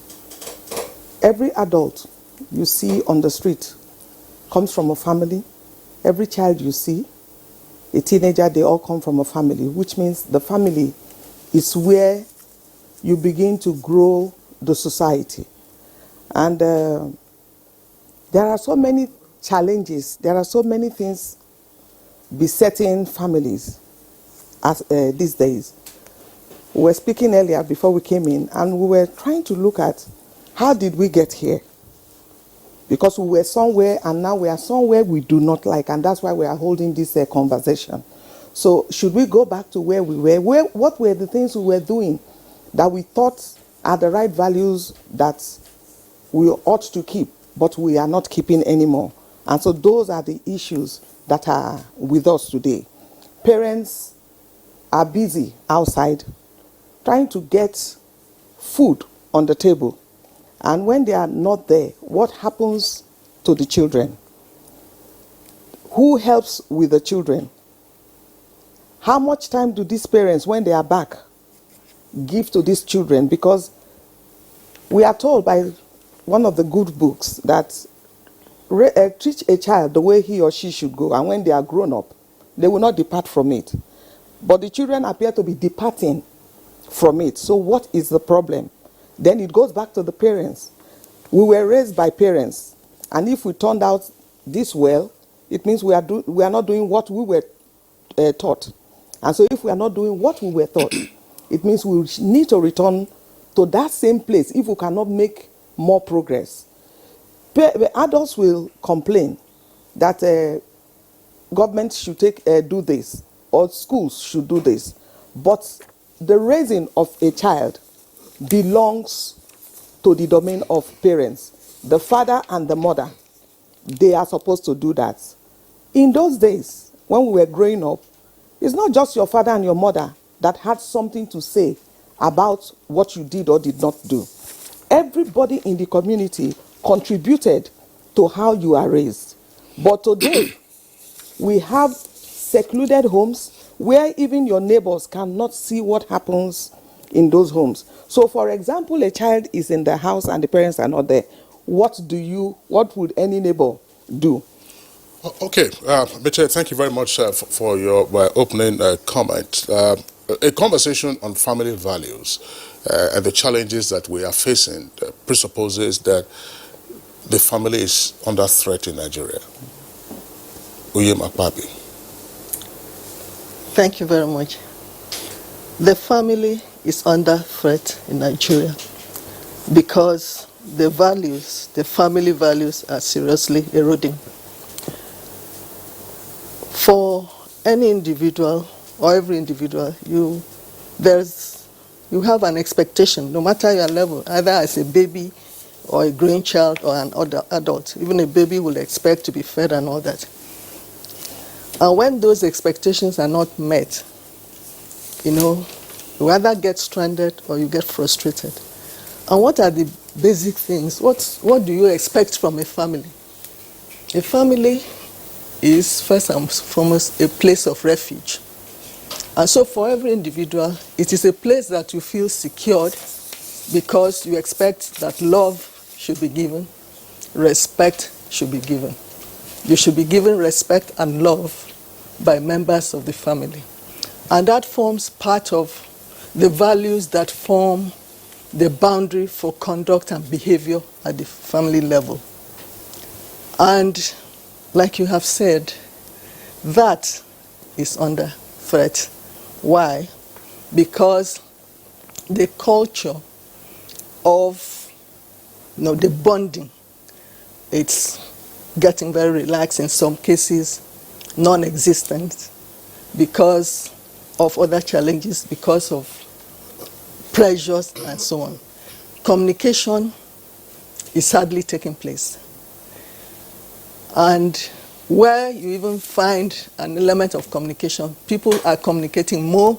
every adult you see on the street comes from a family. Every child you see, a teenager, they all come from a family, which means the family is where you begin to grow the society. And there are so many challenges, there are so many things besetting families these days. We were speaking earlier before we came in, and we were trying to look at how did we get here? Because we were somewhere and now we are somewhere we do not like, and that's why we are holding this conversation. So should we go back to where we were? What were the things we were doing that we thought are the right values that we ought to keep, but we are not keeping anymore? And so those are the issues that are with us today. Parents are busy outside trying to get food on the table. And when they are not there, what happens to the children? Who helps with the children? How much time do these parents, when they are back, give to these children? Because we are told by one of the good books that teach a child the way he or she should go, and when they are grown up, they will not depart from it. But the children appear to be departing from it. So what is the problem? Then it goes back to the parents. We were raised by parents, and if we turned out this well, it means we are not doing what we were taught. And so if we are not doing what we were taught, it means we need to return to that same place if we cannot make more progress. Adults will complain that government should do this, or schools should do this. But the raising of a child belongs to the domain of parents. The father and the mother, they are supposed to do that. In those days, when we were growing up, it's not just your father and your mother that had something to say about what you did or did not do. Everybody in the community contributed to how you are raised. But today, we have secluded homes where even your neighbors cannot see what happens in those homes. So for example, a child is in the house and the parents are not there. What would any neighbor do? Okay, Miche, thank you very much for your opening comment. A conversation on family values and the challenges that we are facing presupposes that the family is under threat in Nigeria. Uyem Akpabi. Thank you very much. The family is under threat in Nigeria because the family values are seriously eroding. For any individual or every individual, you have an expectation, no matter your level, either as a baby or a growing child or an adult. Even a baby will expect to be fed and all that. And when those expectations are not met, you either get stranded or you get frustrated. And what are the basic things? What do you expect from a family? A family is first and foremost a place of refuge. And so for every individual, it is a place that you feel secured because you expect that love should be given, respect should be given. You should be given respect and love by members of the family. And that forms part of the values that form the boundary for conduct and behavior at the family level. And like you have said, that is under threat. Why? Because the culture of the bonding, it's getting very relaxed, in some cases non-existent, because of other challenges, because of pressures and so on. communication is hardly taking place. And where you even find an element of communication, people are communicating more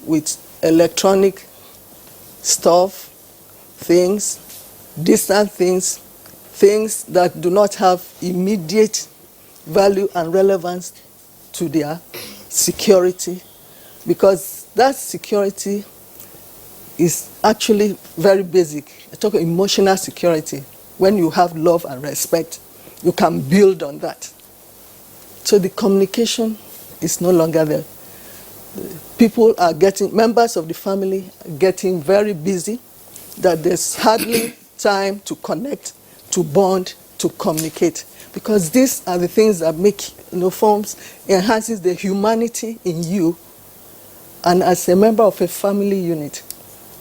with electronic stuff, things, distant things, things that do not have immediate value and relevance to their security, because that security is actually very basic. I talk about emotional security. When you have love and respect, you can build on that. So the communication is no longer there. People are getting, members of the family are getting very busy, that there's hardly time to connect, to bond, to communicate. Because these are the things that make, forms, enhances the humanity in you, and as a member of a family unit.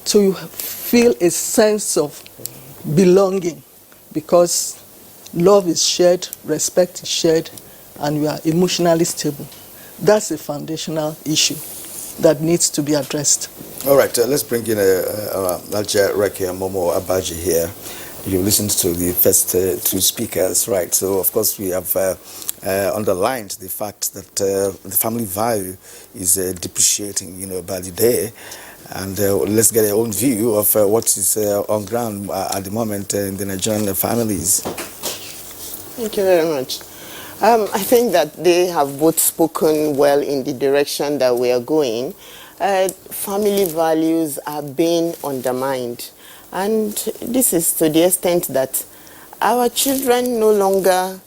So you feel a sense of belonging, because love is shared, respect is shared, and you are emotionally stable. That's a foundational issue that needs to be addressed. All right, let's bring in Alja Rekia Momo Abaji here. You listened to the first two speakers, right? So, of course, we have underlined the fact that the family value is depreciating, by the day. And let's get our own view of what is on ground at the moment in the Nigerian families. Thank you very much. I think that they have both spoken well in the direction that we are going. Family values are being undermined. And this is to the extent that our children no longer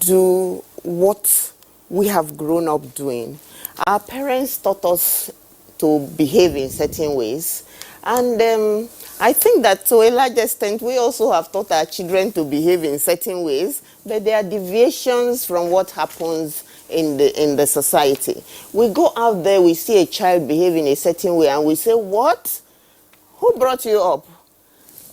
do what we have grown up doing. Our parents taught us to behave in certain ways. And I think that to a large extent, we also have taught our children to behave in certain ways, but there are deviations from what happens in the society. We go out there, we see a child behave in a certain way, and we say, what? Who brought you up?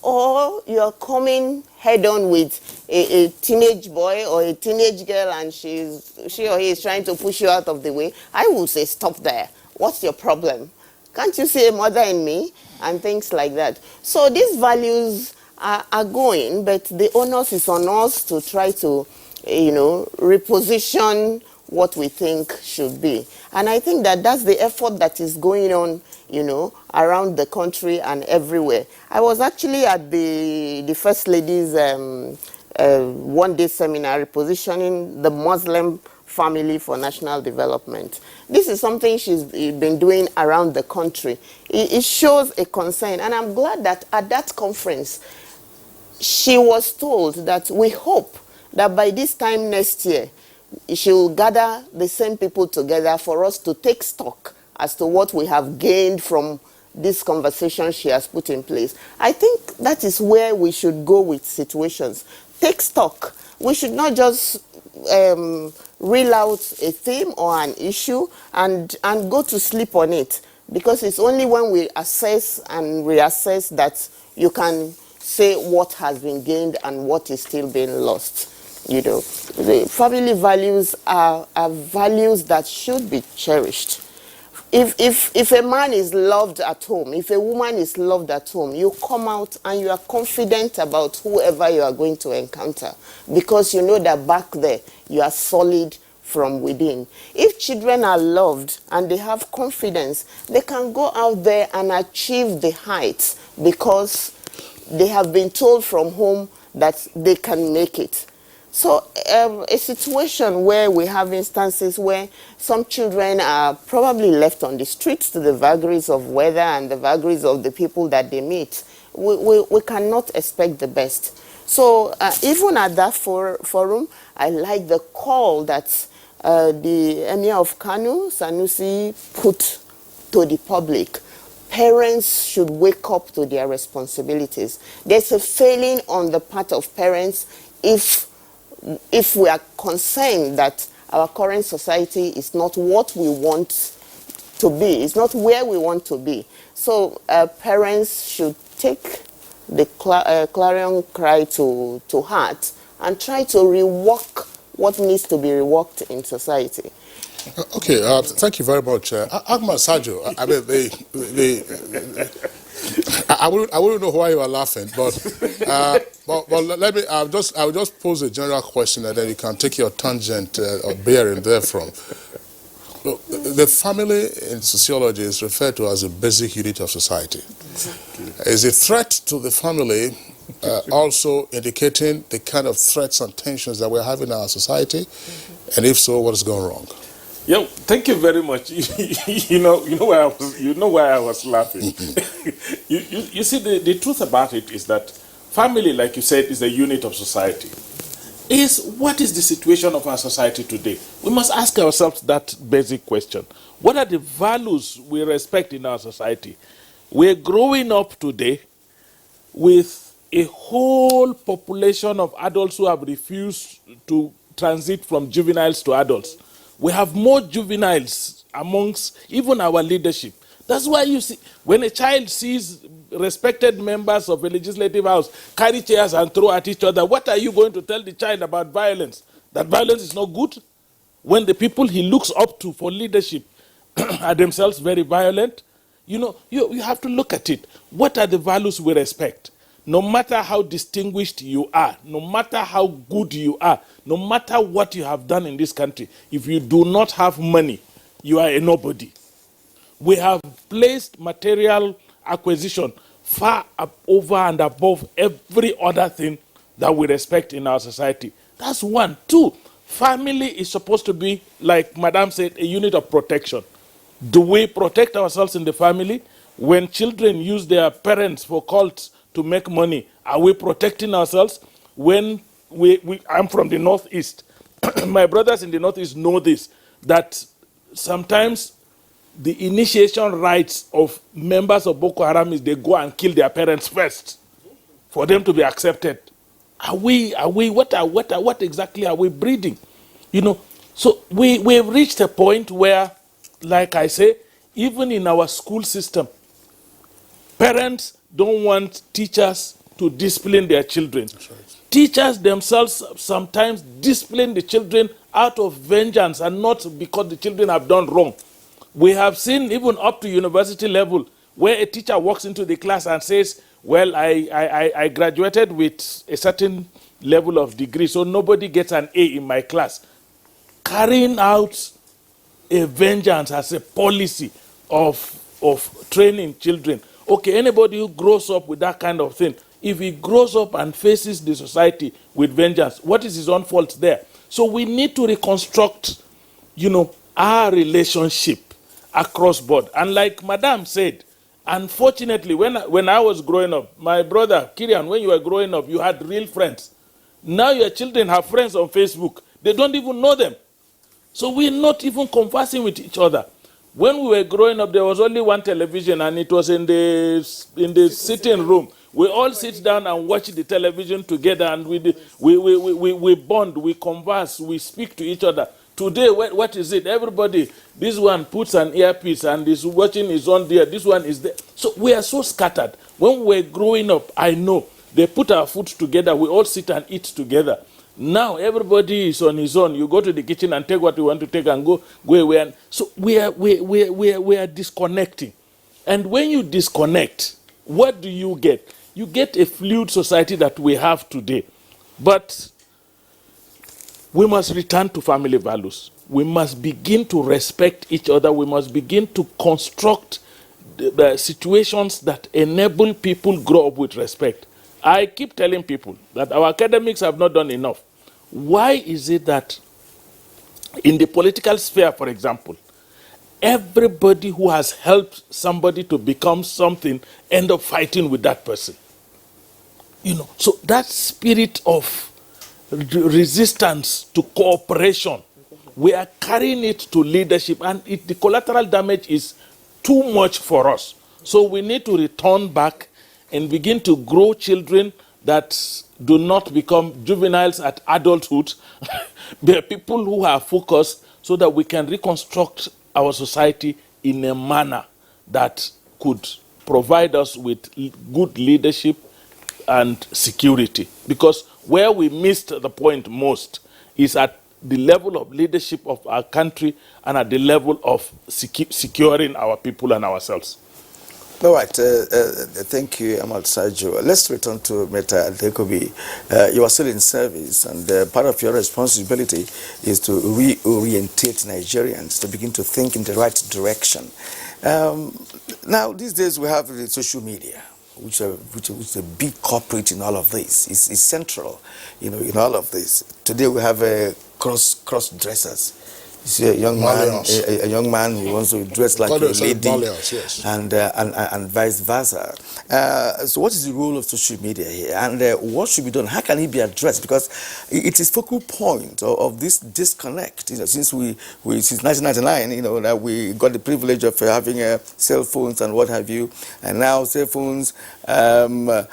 Or you're coming head-on with a teenage boy or a teenage girl, and she or he is trying to push you out of the way. I will say, stop there. What's your problem? Can't you see a mother in me? And things like that. So these values are going, but the onus is on us to try to, reposition what we think should be. And I think that that's the effort that is going on, around the country and everywhere. I was actually at the First Lady's one-day seminar, repositioning the Muslim family for national development. This is something she's been doing around the country. It shows a concern, and I'm glad that at that conference, she was told that we hope that by this time next year, she will gather the same people together for us to take stock as to what we have gained from this conversation she has put in place. I think that is where we should go with situations. Take stock. We should not just reel out a theme or an issue and go to sleep on it, because it's only when we assess and reassess that you can say what has been gained and what is still being lost. The family values are values that should be cherished. If a man is loved at home, if a woman is loved at home, you come out and you are confident about whoever you are going to encounter, because you know that back there you are solid from within. If children are loved and they have confidence, they can go out there and achieve the heights because they have been told from home that they can make it. So a situation where we have instances where some children are probably left on the streets to the vagaries of weather and the vagaries of the people that they meet, we cannot expect the best. So even at that forum, I like the call that the Emir of Kano, Sanusi, put to the public. Parents should wake up to their responsibilities. There's a failing on the part of parents if we are concerned that our current society is not what we want to be, it's not where we want to be. So parents should take the clarion cry to heart and try to rework what needs to be reworked in society. Okay, thank you very much. Agma Sajo, I mean, I wouldn't know why you are laughing, but let me. I'll just pose a general question, and then you can take your tangent or bearing therefrom. Look, the family in sociology is referred to as a basic unit of society. Is a threat to the family also indicating the kind of threats and tensions that we're having in our society? And if so, what has gone wrong? Yeah, thank you very much. you know why I was laughing. you see, the truth about it is that family, like you said, is a unit of society. What is the situation of our society today? We must ask ourselves that basic question. What are the values we respect in our society? We're growing up today with a whole population of adults who have refused to transit from juveniles to adults. We have more juveniles amongst even our leadership. That's why you see, when a child sees respected members of a legislative house carry chairs and throw at each other, what are you going to tell the child about violence? That violence is not good? When the people he looks up to for leadership are themselves very violent? You know, you have to look at it. What are the values we respect? No matter how distinguished you are, no matter how good you are, no matter what you have done in this country, if you do not have money, you are a nobody. We have placed material acquisition far up over and above every other thing that we respect in our society. That's one. Two, family is supposed to be, like Madam said, a unit of protection. Do we protect ourselves in the family? When children use their parents for cults to make money, are we protecting ourselves? When I'm from the Northeast. My brothers in the Northeast know this, that sometimes the initiation rites of members of Boko Haram is they go and kill their parents first for them to be accepted. What exactly are we breeding? You know, so we've reached a point where, like I say, even in our school system, parents don't want teachers to discipline their children. Right. Teachers themselves sometimes discipline the children out of vengeance and not because the children have done wrong. We have seen even up to university level where a teacher walks into the class and says, well, I graduated with a certain level of degree, so nobody gets an A in my class. Carrying out a vengeance as a policy of training children. Okay, anybody who grows up with that kind of thing, if he grows up and faces the society with vengeance, what is his own fault there? So we need to reconstruct, our relationship across board. And like Madam said, unfortunately, when I was growing up, my brother, Kirian, when you were growing up, you had real friends. Now your children have friends on Facebook. They don't even know them. So we're not even conversing with each other. When we were growing up, there was only one television, and it was in the sitting room. We all sit down and watch the television together, and we bond, we converse, we speak to each other. Today, what is it? Everybody, this one puts an earpiece and is watching his own there. This one is there. So we are so scattered. When we were growing up, I know, they put our food together. We all sit and eat together. Now everybody is on his own. You go to the kitchen and take what you want to take and go away. And so we are disconnecting. And when you disconnect, what do you get? You get a fluid society that we have today. But we must return to family values. We must begin to respect each other. We must begin to construct the situations that enable people grow up with respect. I keep telling people that our academics have not done enough. Why is it that in the political sphere, for example, everybody who has helped somebody to become something end up fighting with that person? So that spirit of resistance to cooperation, we are carrying it to leadership, and the collateral damage is too much for us. So we need to return back and begin to grow children that do not become juveniles at adulthood. They are people who are focused so that we can reconstruct our society in a manner that could provide us with good leadership and security. Because where we missed the point most is at the level of leadership of our country and at the level of securing our people and ourselves. All right, thank you, Amal Sajo. Let's return to Meta Dekobi. You are still in service, and part of your responsibility is to reorientate Nigerians to begin to think in the right direction. Now, these days we have the social media, which is a big corporate in all of this. It's central, in all of this. Today we have cross dressers. You see a young man who wants to dress like a lady, yes. and vice versa. So what is the role of social media here, and what should be done? How can it be addressed? Because it is focal point of this disconnect. Since since 1999, that we got the privilege of having cell phones and what have you, and now cell phones have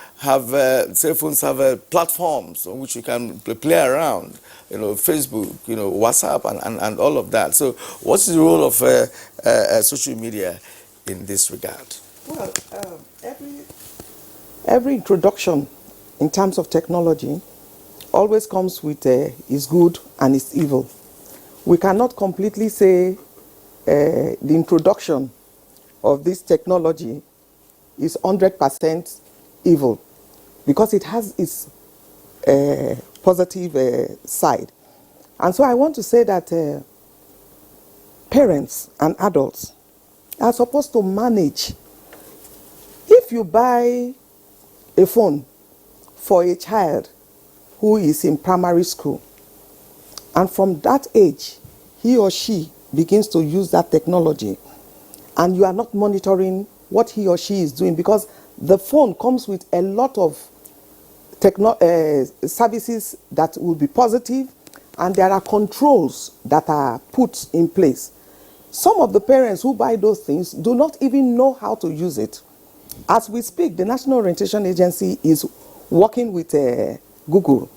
platforms on which you can play around. Facebook, WhatsApp, and all of that. So, what's the role of social media in this regard? Well, every introduction in terms of technology always comes with its good and its evil. We cannot completely say the introduction of this technology is 100% evil, because it has its positive side. And so I want to say that parents and adults are supposed to manage. If you buy a phone for a child who is in primary school, and from that age he or she begins to use that technology, and you are not monitoring what he or she is doing, because the phone comes with a lot of services that will be positive, and there are controls that are put in place. Some of the parents who buy those things do not even know how to use it. As we speak, the National Orientation Agency is working with Google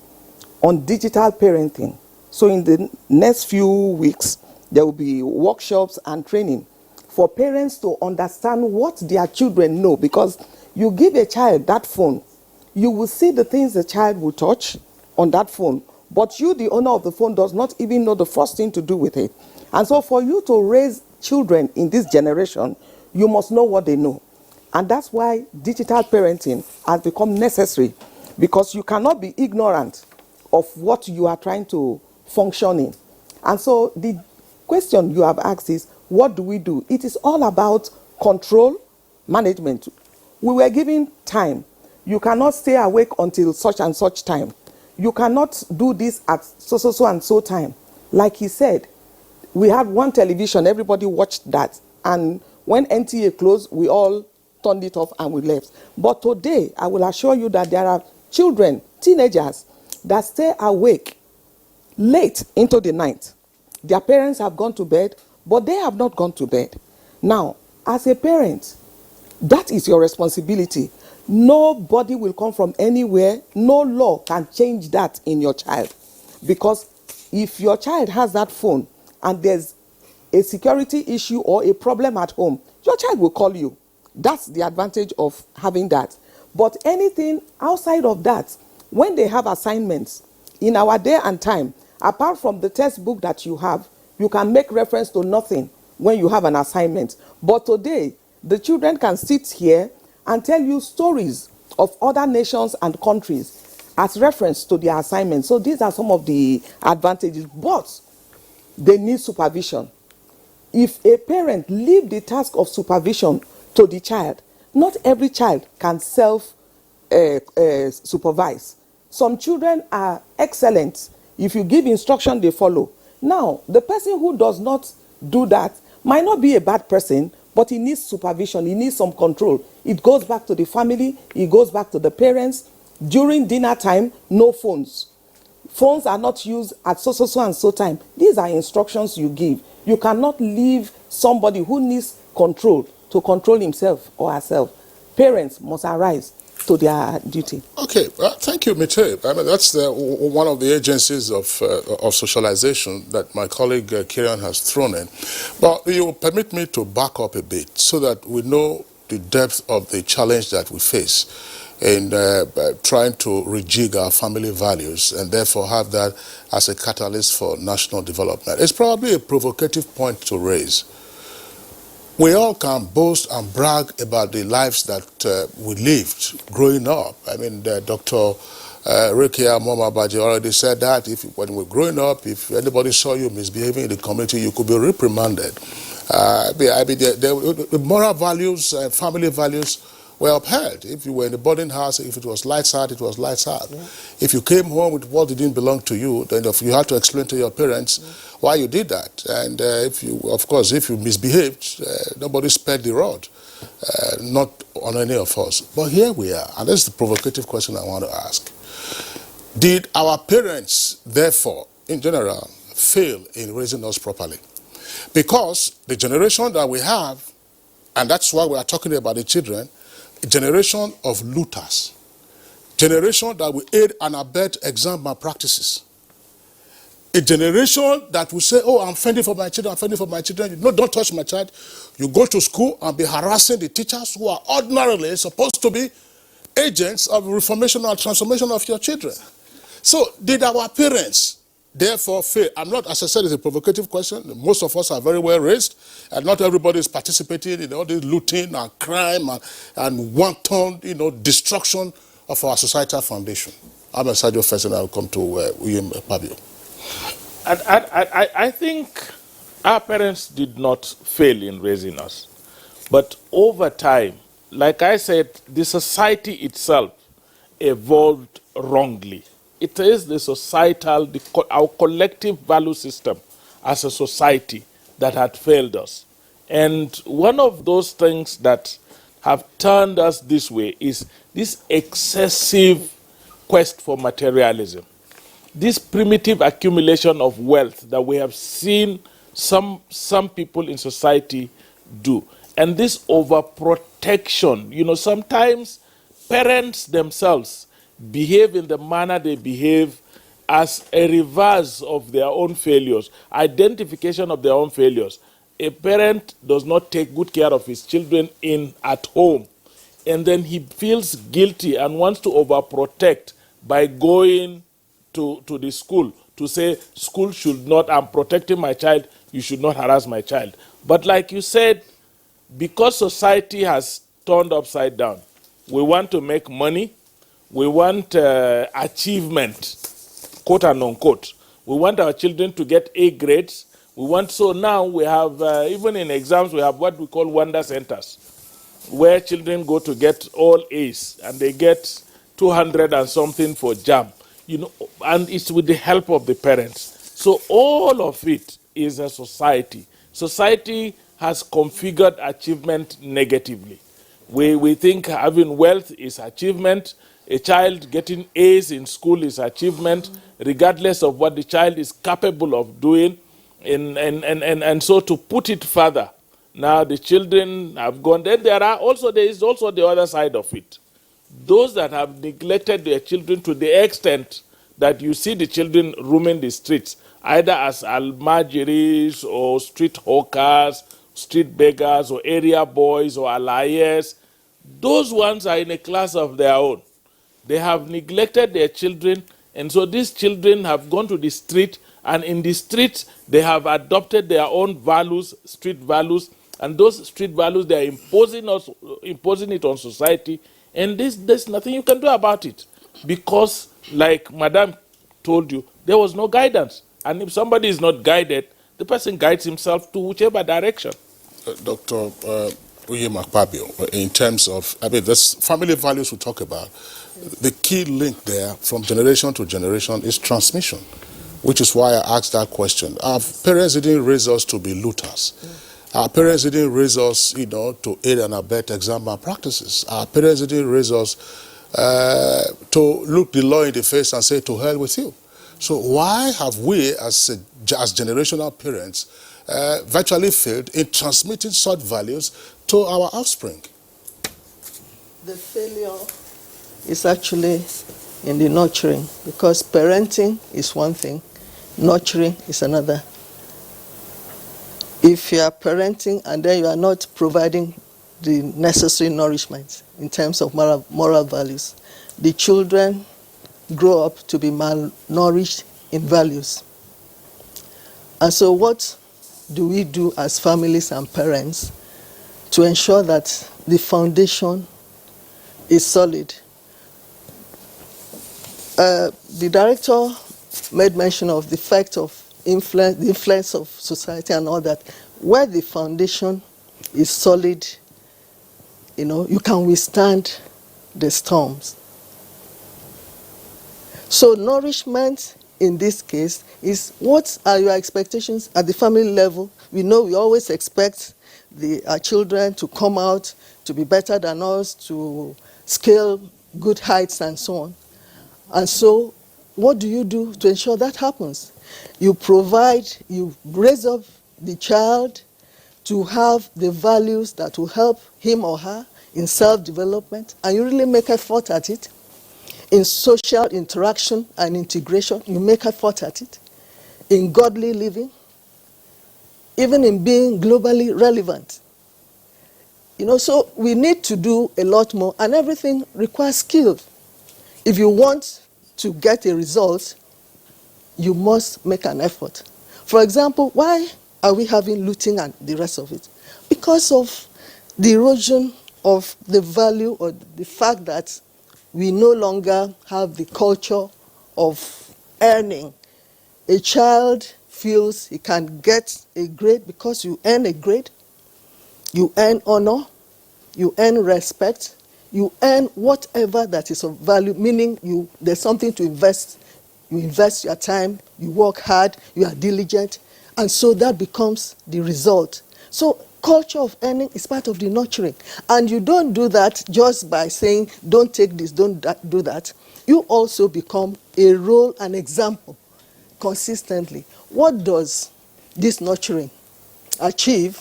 on digital parenting. So in the next few weeks, there will be workshops and training for parents to understand what their children know, because you give a child that phone, you will see the things the child will touch on that phone, but you, the owner of the phone, does not even know the first thing to do with it. And so for you to raise children in this generation, you must know what they know. And that's why digital parenting has become necessary, because you cannot be ignorant of what you are trying to function in. And so the question you have asked is, what do we do? It is all about control, management. We were given time. You cannot stay awake until such and such time. You cannot do this at so and so time. Like he said, we had one television, everybody watched that. And when NTA closed, we all turned it off and we left. But today, I will assure you that there are children, teenagers, that stay awake late into the night. Their parents have gone to bed, but they have not gone to bed. Now, as a parent, that is your responsibility. Nobody will come from anywhere. No law can change that in your child. Because if your child has that phone and there's a security issue or a problem at home, your child will call you. That's the advantage of having that. But anything outside of that, when they have assignments, in our day and time, apart from the textbook that you have, you can make reference to nothing when you have an assignment. But today, the children can sit here and tell you stories of other nations and countries as reference to their assignments. So these are some of the advantages, but they need supervision. If a parent leave the task of supervision to the child, not every child can self-supervise. Some children are excellent. If you give instruction, they follow. Now, the person who does not do that might not be a bad person, but he needs supervision, he needs some control. It goes back to the family, it goes back to the parents. During dinner time, no phones. Phones are not used at so and so time. These are instructions you give. You cannot leave somebody who needs control to control himself or herself. Parents must arise to their duty. Okay, thank you, Mite. I mean, that's one of the agencies of socialization that my colleague Kieran has thrown in. But you will permit me to back up a bit so that we know the depth of the challenge that we face in trying to rejig our family values and therefore have that as a catalyst for national development. It's probably a provocative point to raise. We all can boast and brag about the lives that we lived growing up. I mean, Dr. Rekia Momabaji already said that when we were growing up, if anybody saw you misbehaving in the community, you could be reprimanded. The moral values and family values were upheld. If you were in the boarding house, if it was lights out, it was lights out. Yeah. If you came home with what didn't belong to you, then you had to explain to your parents why you did that. And if you misbehaved, nobody spared the rod, not on any of us. But here we are, and this is the provocative question I want to ask. Did our parents, therefore, in general, fail in raising us properly? Because the generation that we have, and that's why we are talking about the children, a generation of looters, generation that will aid and abet exam malpractices, a generation that will say, oh, I'm fending for my children, I'm fending for my children. No, don't touch my child. You go to school and be harassing the teachers who are ordinarily supposed to be agents of reformation or transformation of your children. So did our parents therefore fail? I'm not, as I said, it's a provocative question. Most of us are very well raised, and not everybody is participating in all this looting and crime and wanton, destruction of our societal foundation. I'm a Sergio first, and I'll come to William Pabio. I think our parents did not fail in raising us. But over time, like I said, the society itself evolved wrongly. It is the societal, our collective value system as a society that had failed us. And one of those things that have turned us this way is this excessive quest for materialism. This primitive accumulation of wealth that we have seen some people in society do. And this overprotection, sometimes parents themselves behave in the manner they behave as a reverse of their own failures, identification of their own failures. A parent does not take good care of his children at home, and then he feels guilty and wants to overprotect by going to the school to say, school should not, I'm protecting my child, you should not harass my child. But like you said, because society has turned upside down, we want to make money, we want achievement, quote and unquote. We want our children to get A grades. So now we have, even in exams, we have what we call wonder centers, where children go to get all A's, and they get 200 and something for JAM. And it's with the help of the parents. So all of it is a society. Society has configured achievement negatively. We think having wealth is achievement. A child getting A's in school is achievement, regardless of what the child is capable of doing. And so to put it further, now the children have gone. Then there is also the other side of it. Those that have neglected their children to the extent that you see the children roaming the streets, either as almajiris or street hawkers, street beggars or area boys or alayers, those ones are in a class of their own. They have neglected their children, and so these children have gone to the street, and in the street they have adopted their own values, street values, and those street values they are imposing it on society. And there's nothing you can do about it, because, like Madam told you, there was no guidance. And if somebody is not guided, the person guides himself to whichever direction. Dr. William Akpabio, in terms of, this family values we talk about, the key link there from generation to generation is transmission, which is why I asked that question. Our parents didn't raise us to be looters. Our parents didn't raise us, to aid and abet exam malpractices. Our parents didn't raise us to look the law in the face and say, to hell with you. So why have we, as generational parents, virtually failed in transmitting such values to our offspring? The failure is actually in the nurturing, because parenting is one thing, nurturing is another. If you are parenting and then you are not providing the necessary nourishment in terms of moral values, the children grow up to be malnourished in values. And so what do we do as families and parents to ensure that the foundation is solid. The director made mention of the effect of influence, the influence of society and all that. Where the foundation is solid, you can withstand the storms. So nourishment in this case is, what are your expectations at the family level? We know we always expect our children to come out to be better than us, to scale good heights and so on. And so what do you do to ensure that happens? You provide, you raise up the child to have the values that will help him or her in self-development, and you really make effort at it. In social interaction and integration, you make effort at it. In godly living, even in being globally relevant. So we need to do a lot more, and everything requires skill. If you want to get a result, you must make an effort. For example, why are we having looting and the rest of it? Because of the erosion of the value, or the fact that we no longer have the culture of earning. A child feels he can get a grade because you earn a grade, you earn honor, you earn respect, you earn whatever that is of value, meaning there's something to invest. You invest your time, you work hard, you are diligent, and so that becomes the result. So culture of earning is part of the nurturing. And you don't do that just by saying, don't take this, don't do that. You also become a role and example consistently. What does this nurturing achieve?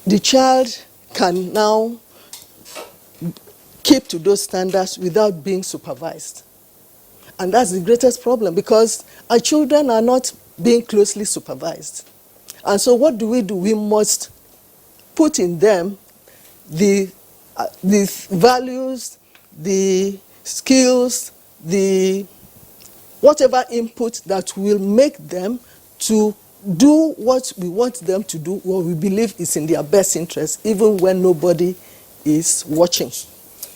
The child can now keep to those standards without being supervised. And that's the greatest problem, because our children are not being closely supervised. And so what do? We must put in them the values, the skills, the whatever input that will make them to do what we want them to do, what we believe is in their best interest, even when nobody is watching.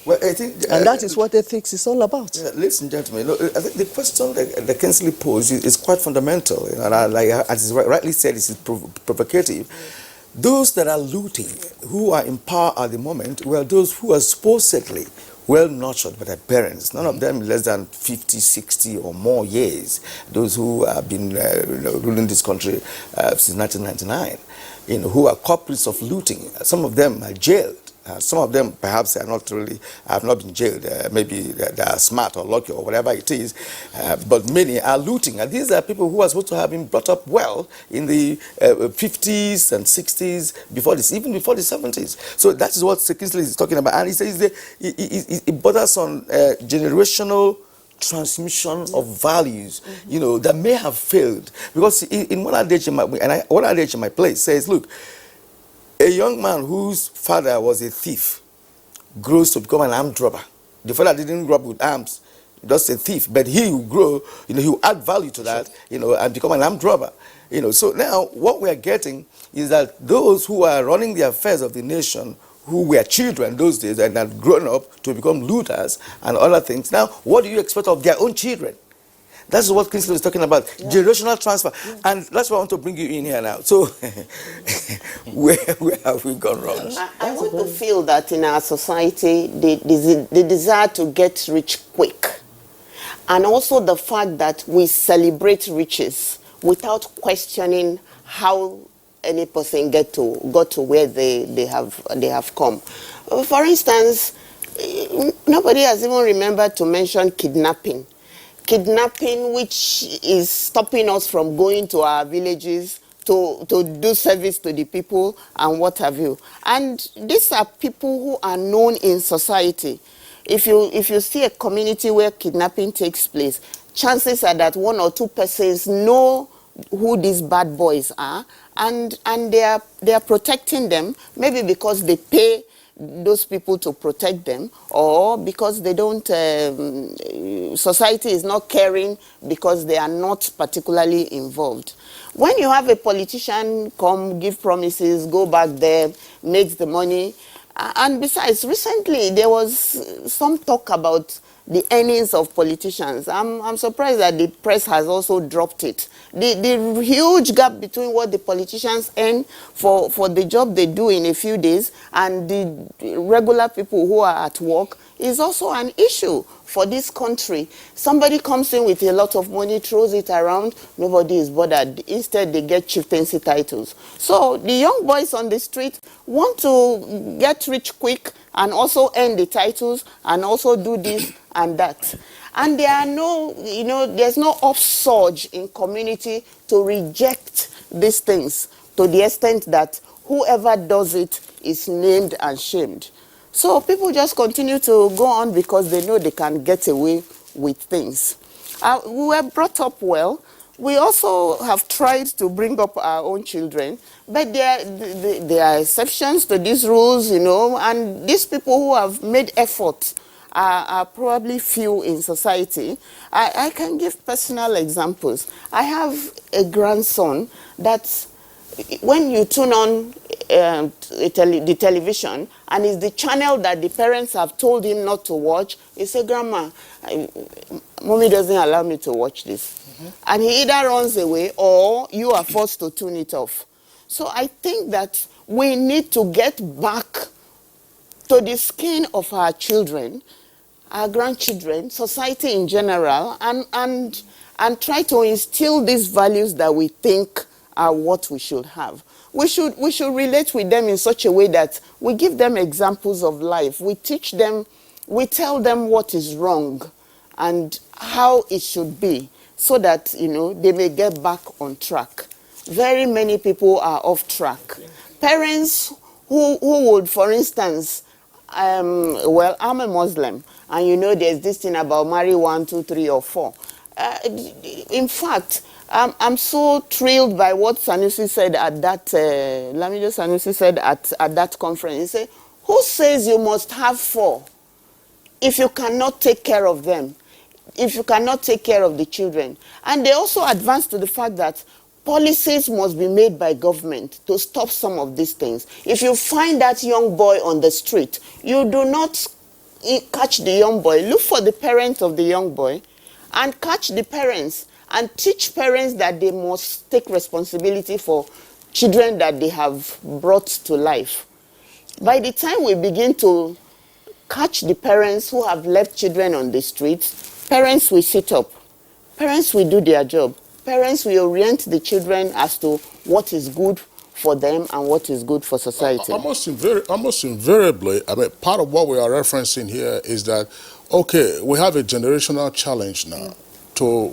Well, I think, and that is what ethics is all about. Ladies and gentlemen, I think the question that Kinsley posed is quite fundamental. And like, as rightly said, it's provocative. Those that are looting, who are in power at the moment, were those who are supposedly well nurtured by their parents. None of them less than 50, 60 or more years. Those who have been ruling this country since 1999, who are culprits of looting. Some of them are jailed. Some of them perhaps have not been jailed. Maybe they are smart or lucky or whatever it is. But many are looting. And these are people who are supposed to have been brought up well in the 50s and 60s, even before the 70s. So that is what Kinsley is talking about. And he says it borders on generational transmission of values, that may have failed. Because in one adage in my place says, look, a young man whose father was a thief grows to become an armed robber. The father didn't grow up with arms, just a thief, but he will grow, he will add value to that, and become an armed robber. So now what we are getting is that those who are running the affairs of the nation, who were children those days and had grown up to become looters and other things, now what do you expect of their own children? That's what Kinsley was talking about, generational transfer. And that's what I want to bring you in here now. So, where have we gone wrong? I want to feel that in our society, the desire to get rich quick, and also the fact that we celebrate riches without questioning how any person got to where they have come. For instance, nobody has even remembered to mention kidnapping. Kidnapping, which is stopping us from going to our villages to do service to the people and what have you. And these are people who are known in society. If you see a community where kidnapping takes place, chances are that one or two persons know who these bad boys are, and they are protecting them, maybe because they pay those people to protect them, or because they don't, society is not caring because they are not particularly involved. When you have a politician come, give promises, go back there, makes the money, and besides, recently there was some talk about the earnings of politicians. I'm surprised that the press has also dropped it. The huge gap between what the politicians earn for the job they do in a few days and the regular people who are at work is also an issue for this country. Somebody comes in with a lot of money, throws it around, nobody is bothered. Instead, they get chieftaincy titles. So the young boys on the street want to get rich quick and also earn the titles and also do this and that. And there are no, there's no upsurge in community to reject these things to the extent that whoever does it is named and shamed. So people just continue to go on because they know they can get away with things. We were brought up well. We also have tried to bring up our own children, but there are exceptions to these rules, and these people who have made efforts are probably few in society. I can give personal examples. I have a grandson that when you tune on the television and it's the channel that the parents have told him not to watch, he said, "Grandma, Mommy doesn't allow me to watch this." And he either runs away or you are forced to tune it off. So I think that we need to get back to the skin of our children, our grandchildren, society in general, and try to instill these values that we think are what we should have. We should relate with them in such a way that we give them examples of life. We teach them, we tell them what is wrong and how it should be, so that, they may get back on track. Very many people are off track. Parents who would, for instance, well, I'm a Muslim, and there's this thing about marry 1, 2, 3, or 4. In fact, I'm so thrilled by what Sanusi said at that, Lamido Sanusi said at that conference. He said, who says you must have 4 if you cannot take care of them, if you cannot take care of the children? And they also advanced to the fact that policies must be made by government to stop some of these things. If you find that young boy on the street, you do not catch the young boy. Look for the parents of the young boy and catch the parents and teach parents that they must take responsibility for children that they have brought to life. By the time we begin to catch the parents who have left children on the streets, parents will sit up. Parents will do their job. Parents will orient the children as to what is good for them and what is good for society. Almost invariably, part of what we are referencing here is that, okay, we have a generational challenge now to,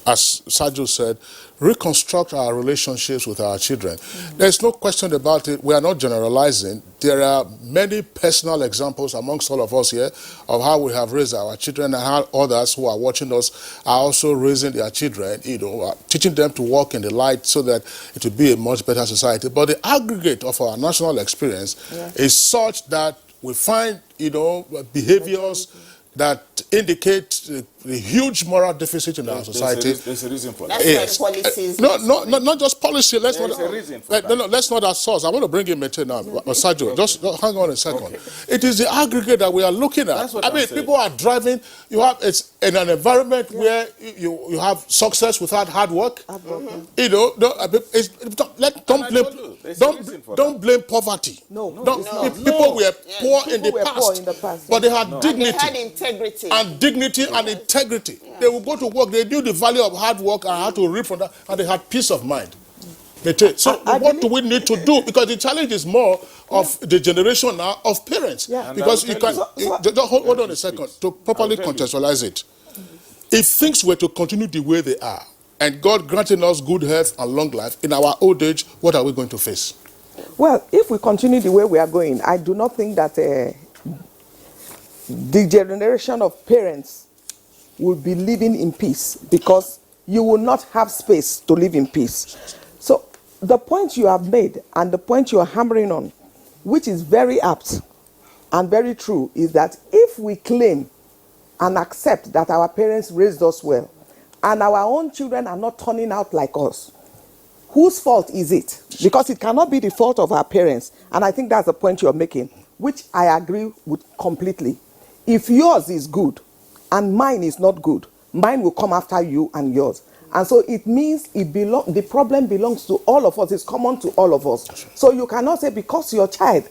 as Sergio said, reconstruct our relationships with our children. There's no question about it. We are not generalizing. There are many personal examples amongst all of us here of how we have raised our children and how others who are watching us are also raising their children, teaching them to walk in the light so that it will be a much better society. But the aggregate of our national experience is such that we find, behaviors that indicate the huge moral deficit in our society. There's a reason for that. That's why policies. Not just policy. Let's There's a reason for that. let's not source. I want to bring in Mete now, Sergio. Just hang on a second. Okay. It is the aggregate that we are looking at. People are driving. You have it's in an environment where you have success without hard work. Don't blame poverty. People were poor in the past, but they had dignity. They had integrity. And dignity and integrity. Yeah. They will go to work, they knew the value of hard work and how to reap from that, and they had peace of mind. So what do we need to do? Because the challenge is more of the generation now of parents. Yeah. Because you can, hold on a second, to properly contextualize it. If things were to continue the way they are, and God granting us good health and long life, in our old age, what are we going to face? Well, if we continue the way we are going, I do not think that the generation of parents will be living in peace, because you will not have space to live in peace. So the point you have made and the point you are hammering on which is very apt and very true, is that if we claim and accept that our parents raised us well, and our own children are not turning out like us, whose fault is it? Because it cannot be the fault of our parents. And I think that's the point you're making, which I agree with completely. If yours is good and mine is not good, mine will come after you and yours. And so it means the problem belongs to all of us. It's common to all of us. So you cannot say because your child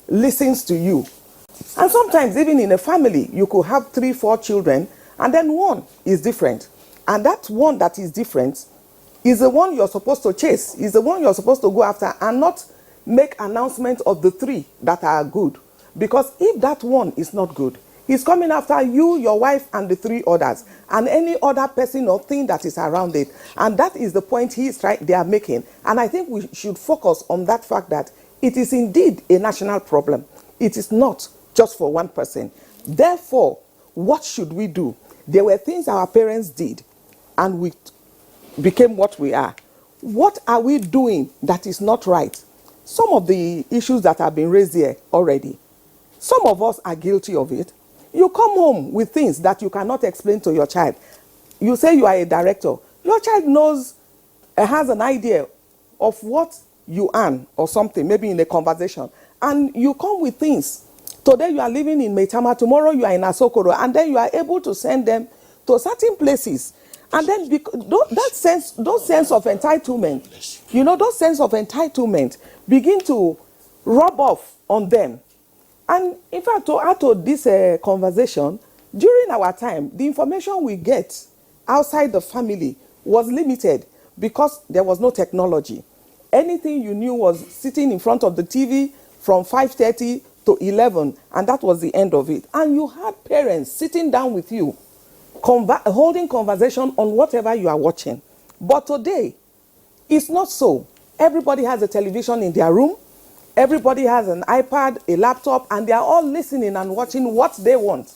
listens to you. And sometimes even in a family, you could have 3, 4 children, and then one is different. And that one that is different is the one you're supposed to chase, is the one you're supposed to go after, and not make announcements of the 3 that are good. Because if that one is not good, he's coming after you, your wife, and the 3 others, and any other person or thing that is around it. And that is the point they are making. And I think we should focus on that fact that it is indeed a national problem. It is not just for one person. Therefore, what should we do? There were things our parents did, and we became what we are. What are we doing that is not right? Some of the issues that have been raised here already, some of us are guilty of it. You come home with things that you cannot explain to your child. You say you are a director. Your child knows, has an idea of what you earn or something, maybe in a conversation. And you come with things. Today you are living in Maitama, tomorrow you are in Asokoro, and then you are able to send them to certain places. And then those sense of entitlement, those sense of entitlement begin to rub off on them. And in fact, to add to this conversation, during our time, the information we get outside the family was limited because there was no technology. Anything you knew was sitting in front of the TV from 5:30 to 11, and that was the end of it. And you had parents sitting down with you, holding conversation on whatever you are watching. But today, it's not so. Everybody has a television in their room. Everybody has an iPad, a laptop, and they are all listening and watching what they want.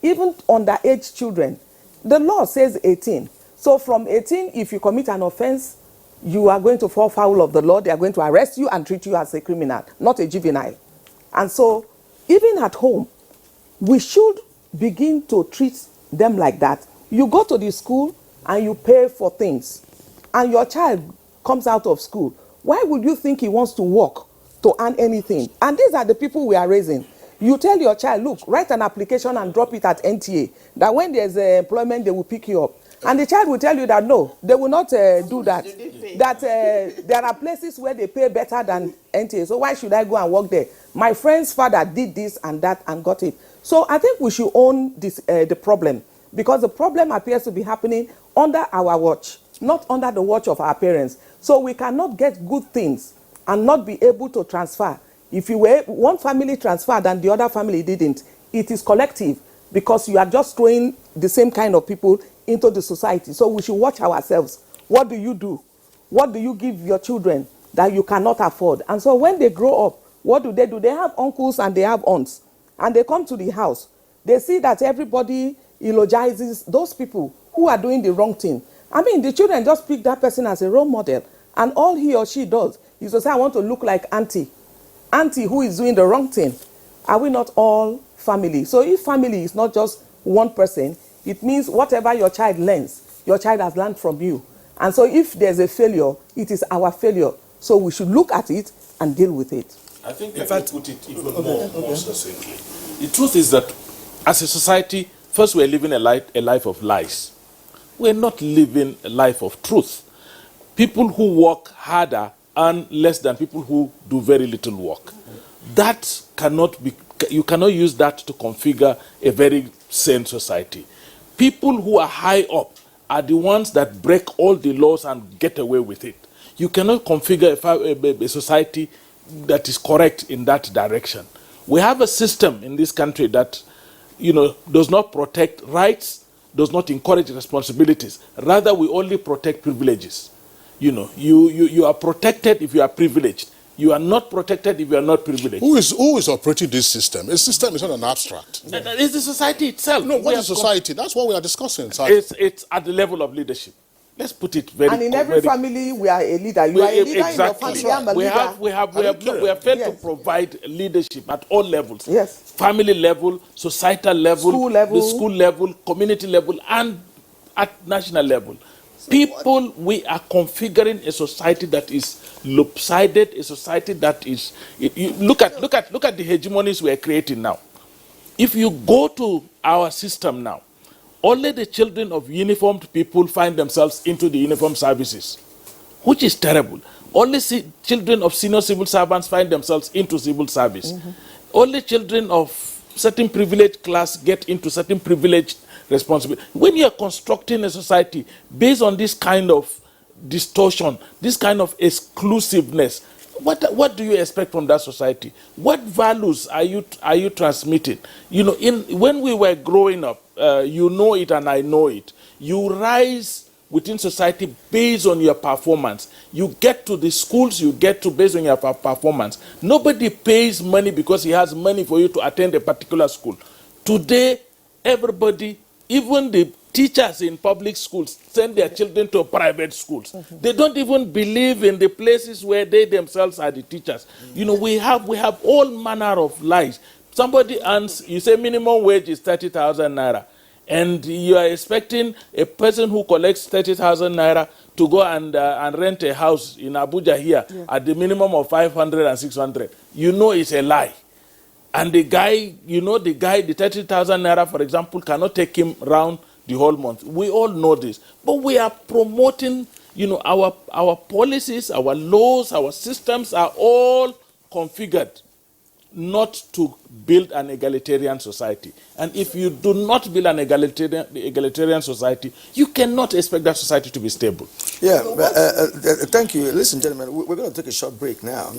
Even underage children. The law says 18. So from 18, if you commit an offense, you are going to fall foul of the law. They are going to arrest you and treat you as a criminal, not a juvenile. And so, even at home, we should begin to treat them like that. You go to the school and you pay for things, and your child comes out of school. Why would you think he wants to work to earn anything? And these are the people we are raising. You tell your child, look, write an application and drop it at NTA, that when there's employment, they will pick you up. And the child will tell you that no, they will not do that. That there are places where they pay better than NTA. So why should I go and work there? My friend's father did this and that and got it. So I think we should own this, the problem, because the problem appears to be happening under our watch, not under the watch of our parents. So we cannot get good things and not be able to transfer. If you were one family transferred and the other family didn't, it is collective, because you are just throwing the same kind of people into the society. So we should watch ourselves. What do you do? What do you give your children that you cannot afford? And so when they grow up, what do? They have uncles and they have aunts. And they come to the house. They see that everybody eulogizes those people who are doing the wrong thing. I mean, the children just pick that person as a role model. And all he or she does is to say, I want to look like auntie. Auntie who is doing the wrong thing. Are we not all family? So if family is not just one person, it means whatever your child learns, your child has learned from you. And so if there's a failure, it is our failure. So we should look at it and deal with it. I think if I put it even more succinctly. The truth is that as a society, first we're living a life of lies. We're not living a life of truth. People who work harder earn less than people who do very little work. That cannot be, you cannot use that to configure a very sane society. People who are high up are the ones that break all the laws and get away with it. You cannot configure a society that is correct in that direction. We have a system in this country that, does not protect rights, does not encourage responsibilities. Rather, we only protect privileges. You are protected if you are privileged. You are not protected if you are not privileged. Who is operating this system? A system is not an abstract. It's the society itself. No, what is society? That's what we are discussing. It's at the level of leadership. Let's put it very. And in every family, we are a leader. You are a leader in your family. I'm a leader. We have failed to provide leadership at all levels. Yes. Family level, societal level, the school level, community level, and at national level. People, we are configuring a society that is lopsided, a society that is. Look at the hegemonies we are creating now. If you go to our system now, only the children of uniformed people find themselves into the uniformed services, which is terrible. Only children of senior civil servants find themselves into civil service. Only children of certain privileged class get into certain privileged responsibility. When you are constructing a society based on this kind of distortion, this kind of exclusiveness, what do you expect from that society? What values are you transmitting? You know, when we were growing up, you know it and I know it. You rise within society based on your performance. You get to the schools, you get to based on your performance. Nobody pays money because he has money for you to attend a particular school. Today, everybody, even the teachers in public schools, send their children to private schools. They don't even believe in the places where they themselves are the teachers. You know, we have all manner of lies. Somebody earns, you say minimum wage is 30,000 naira. And you are expecting a person who collects 30,000 naira to go and rent a house in Abuja here at the minimum of 500 and 600. You know it's a lie. And the guy, the 30,000 naira, for example, cannot take him round the whole month. We all know this. But we are promoting, our policies, our laws, our systems are all configured not to build an egalitarian society. And if you do not build an egalitarian society, you cannot expect that society to be stable. Yeah, thank you. Listen, gentlemen, we're going to take a short break now.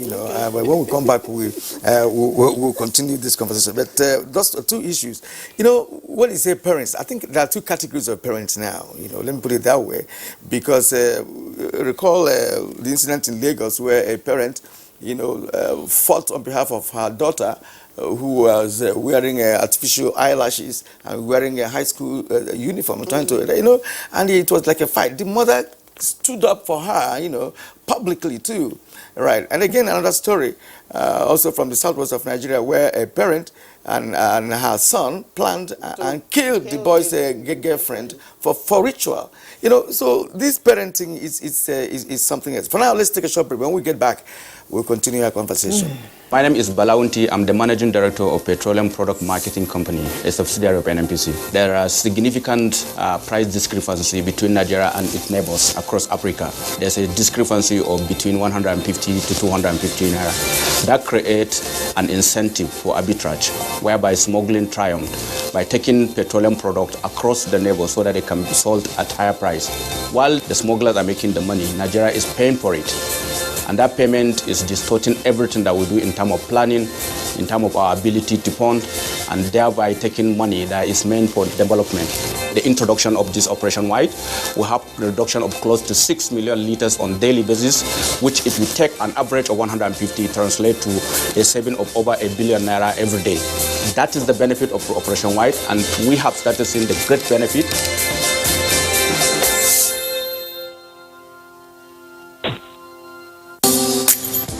But when we come back, we'll continue this conversation. But those two issues. When you say parents, I think there are two categories of parents now. Let me put it that way, because recall the incident in Lagos where a parent, fought on behalf of her daughter, who was wearing artificial eyelashes and wearing a high school uniform, trying to, and it was like a fight. The mother stood up for her, publicly too, right? And again, another story, also from the southwest of Nigeria, where a parent and her son planned and killed the boy's girlfriend for ritual. So this parenting is something else. For now, let's take a short break. When we get back, we'll continue our conversation. My name is Balaunti. I'm the managing director of Petroleum Product Marketing Company, a subsidiary of NNPC. There are significant price discrepancy between Nigeria and its neighbors across Africa. There's a discrepancy of between 150 to 250 naira. That creates an incentive for arbitrage, whereby smuggling triumphed by taking petroleum product across the neighbors so that it can be sold at higher price. While the smugglers are making the money, Nigeria is paying for it. And that payment is distorting everything that we do in terms of planning, in terms of our ability to fund, and thereby taking money that is meant for development. The introduction of this Operation White will have a reduction of close to 6 million liters on a daily basis, which if you take an average of 150, translates to a saving of over 1 billion naira every day. That is the benefit of Operation White, and we have started seeing the great benefit.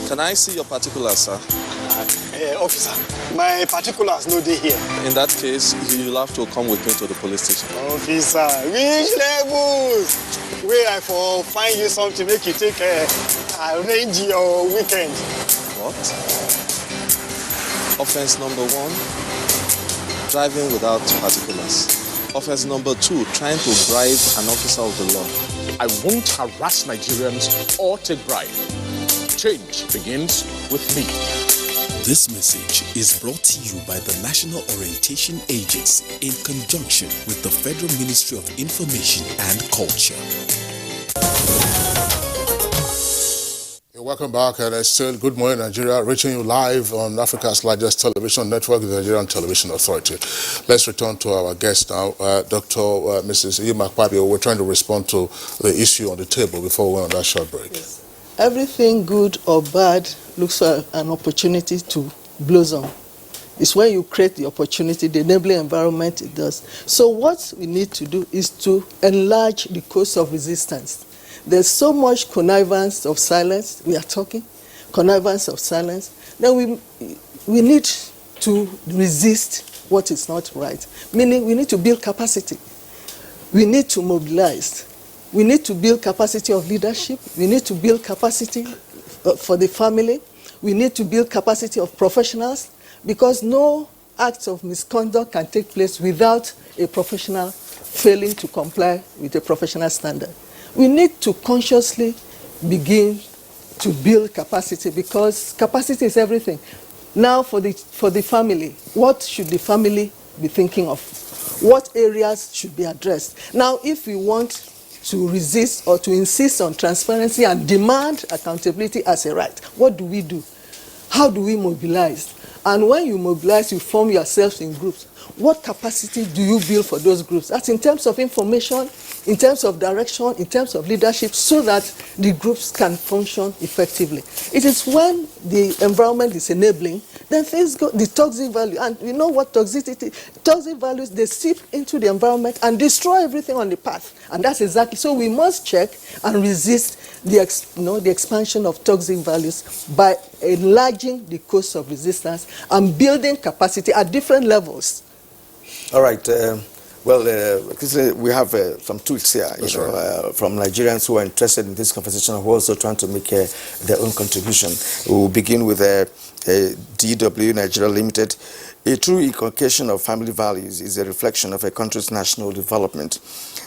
Can I see your particulars, sir? Officer, my particulars no dey here. In that case, you'll have to come with me to the police station. Officer, which levels? Where I for find you something make you take arrange your weekend. What? Offense number 1, driving without particulars. Offense number 2, trying to bribe an officer of the law. I won't harass Nigerians or take bribe. Change begins with me. This message is brought to you by the National Orientation Agency in conjunction with the Federal Ministry of Information and Culture. Welcome back, and it's still Good Morning Nigeria, reaching you live on Africa's largest television network, the Nigerian Television Authority. Let's return to our guest now, Mrs. Ima Kpabio. We're trying to respond to the issue on the table before we went on that short break. Yes. Everything good or bad looks for an opportunity to blossom. It's when you create the opportunity, the enabling environment it does. So what we need to do is to enlarge the course of resistance. There's so much connivance of silence. We are talking connivance of silence. Then we need to resist what is not right. Meaning we need to build capacity. We need to mobilize. We need to build capacity of leadership. We need to build capacity for the family. We need to build capacity of professionals, because no act of misconduct can take place without a professional failing to comply with a professional standard. We need to consciously begin to build capacity, because capacity is everything. Now for the family, what should the family be thinking of? What areas should be addressed? Now, if we want to resist or to insist on transparency and demand accountability as a right, what do we do? How do we mobilize? And when you mobilize, you form yourselves in groups. What capacity do you build for those groups? That's in terms of information, in terms of direction, in terms of leadership, so that the groups can function effectively. It is when the environment is enabling, then things go, the toxic value, and you know what toxic values, they seep into the environment and destroy everything on the path. And that's exactly, so we must check and resist the expansion of toxic values by enlarging the course of resistance and building capacity at different levels. All right. We have some tweets here from Nigerians who are interested in this conversation, who are also trying to make their own contribution. We'll begin with DW Nigeria Limited. A true inculcation of family values is a reflection of a country's national development.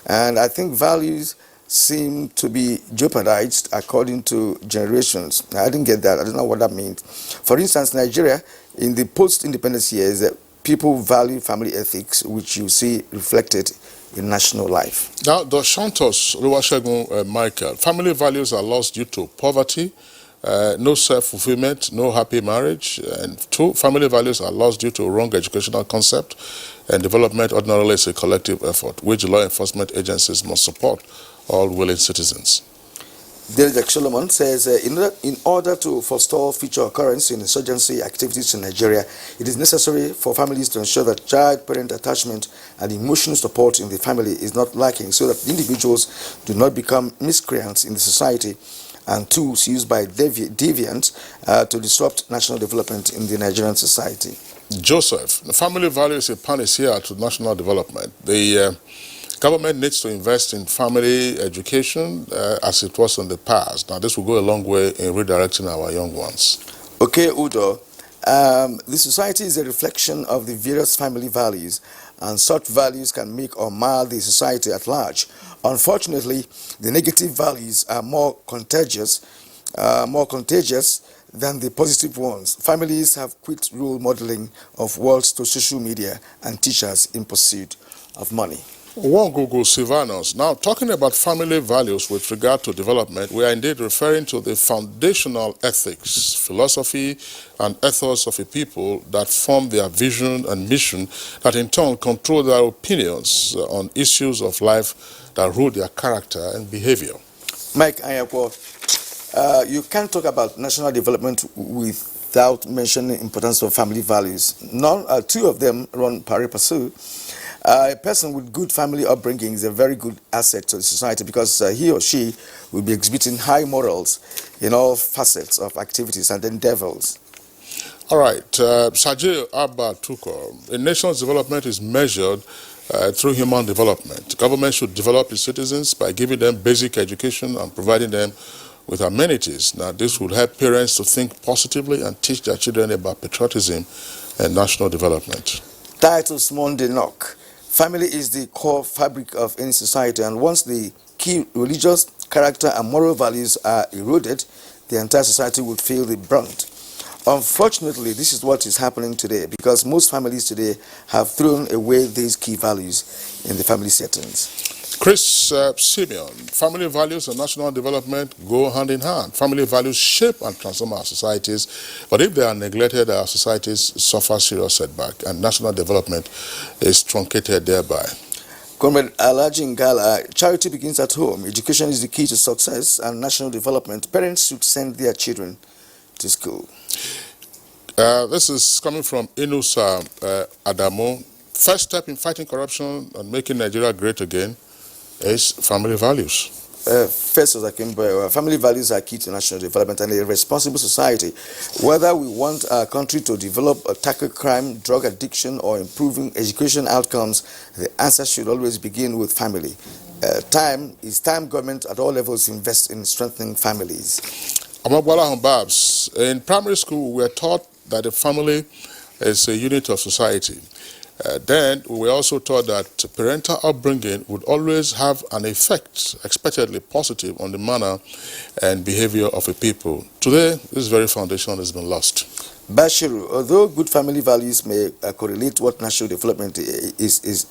And I think values seem to be jeopardized according to generations. I didn't get that. I don't know what that means. For instance, Nigeria, in the post-independence years, people value family ethics, which you see reflected in national life. Now, the Shantos Oluwasegun Michael, family values are lost due to poverty, no self-fulfillment, no happy marriage, and 2, family values are lost due to wrong educational concept, and development ordinarily is a collective effort, which law enforcement agencies must support all willing citizens. Derek Solomon says, in order to forestall future occurrence in insurgency activities in Nigeria, it is necessary for families to ensure that child-parent attachment and emotional support in the family is not lacking, so that individuals do not become miscreants in the society and tools used by deviants to disrupt national development in the Nigerian society. Joseph, the family value is a panacea to national development. The government needs to invest in family education as it was in the past. Now, this will go a long way in redirecting our young ones. Okay, Udo. The society is a reflection of the various family values, and such values can make or mar the society at large. Unfortunately, the negative values are more contagious than the positive ones. Families have quit role modeling of worlds to social media and teachers in pursuit of money. One Google Silvanus. Now, talking about family values with regard to development, we are indeed referring to the foundational ethics, philosophy, and ethos of a people that form their vision and mission, that in turn control their opinions on issues of life that rule their character and behavior. Mike Ayakwo, you can't talk about national development without mentioning the importance of family values. Two of them run pari passu. A person with good family upbringing is a very good asset to the society, because he or she will be exhibiting high morals in all facets of activities and endeavors. All right, Sajid Abba Tuko, a nation's development is measured through human development. Government should develop its citizens by giving them basic education and providing them with amenities. Now, this would help parents to think positively and teach their children about patriotism and national development. Titus Mondenok. Family is the core fabric of any society, and once the key religious, character, and moral values are eroded, the entire society would feel the brunt. Unfortunately, this is what is happening today, because most families today have thrown away these key values in the family settings. Chris Simeon, family values and national development go hand in hand. Family values shape and transform our societies, but if they are neglected, our societies suffer serious setback, and national development is truncated thereby. Comrade Alhaji Ngala, charity begins at home. Education is the key to success and national development. Parents should send their children to school. This is coming from Inusa Adamo. First step in fighting corruption and making Nigeria great again is family values. First, as I came by, family values are key to national development and a responsible society. Whether we want our country to develop or tackle crime, drug addiction, or improving education outcomes, the answer should always begin with family. Time government at all levels invest in strengthening families. Amagwala Humbabs, in primary school, we were taught that the family is a unit of society. Then we were also taught that parental upbringing would always have an effect, expectedly positive, on the manner and behavior of a people. Today, this very foundation has been lost. Bashiru, although good family values may correlate what national development is,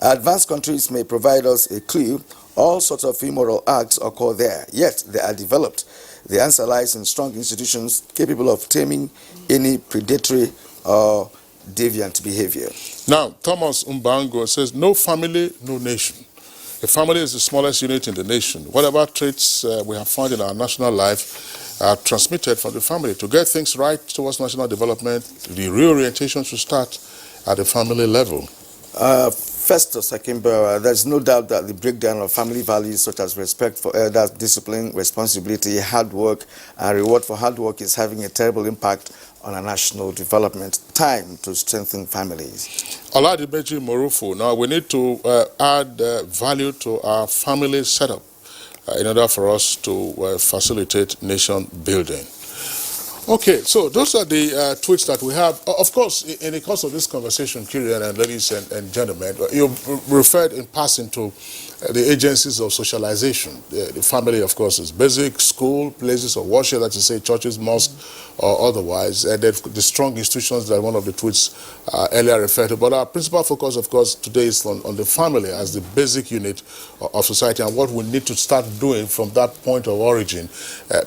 advanced countries may provide us a clue. All sorts of immoral acts occur there, yet they are developed. The answer lies in strong institutions capable of taming any predatory or deviant behavior. Now, Thomas Umbango says, no family, no nation. A family is the smallest unit in the nation. Whatever traits we have found in our national life are transmitted from the family. To get things right towards national development, the reorientation should start at the family level. Festus Akimba, there's no doubt that the breakdown of family values such as respect for elders, discipline, responsibility, hard work, and reward for hard work is having a terrible impact on our national development. Time to strengthen families. Oladimeji Morufu, now we need to add value to our family setup in order for us to facilitate nation building. Okay, so those are the tweets that we have. Of course, in the course of this conversation, Kyrian and ladies and gentlemen, you referred in passing to the agencies of socialization. The family, of course, is basic, school, places of worship, that is to say churches, mosques, or otherwise, and then the strong institutions that one of the tweets earlier referred to. But our principal focus, of course, today is on the family as the basic unit of society and what we need to start doing from that point of origin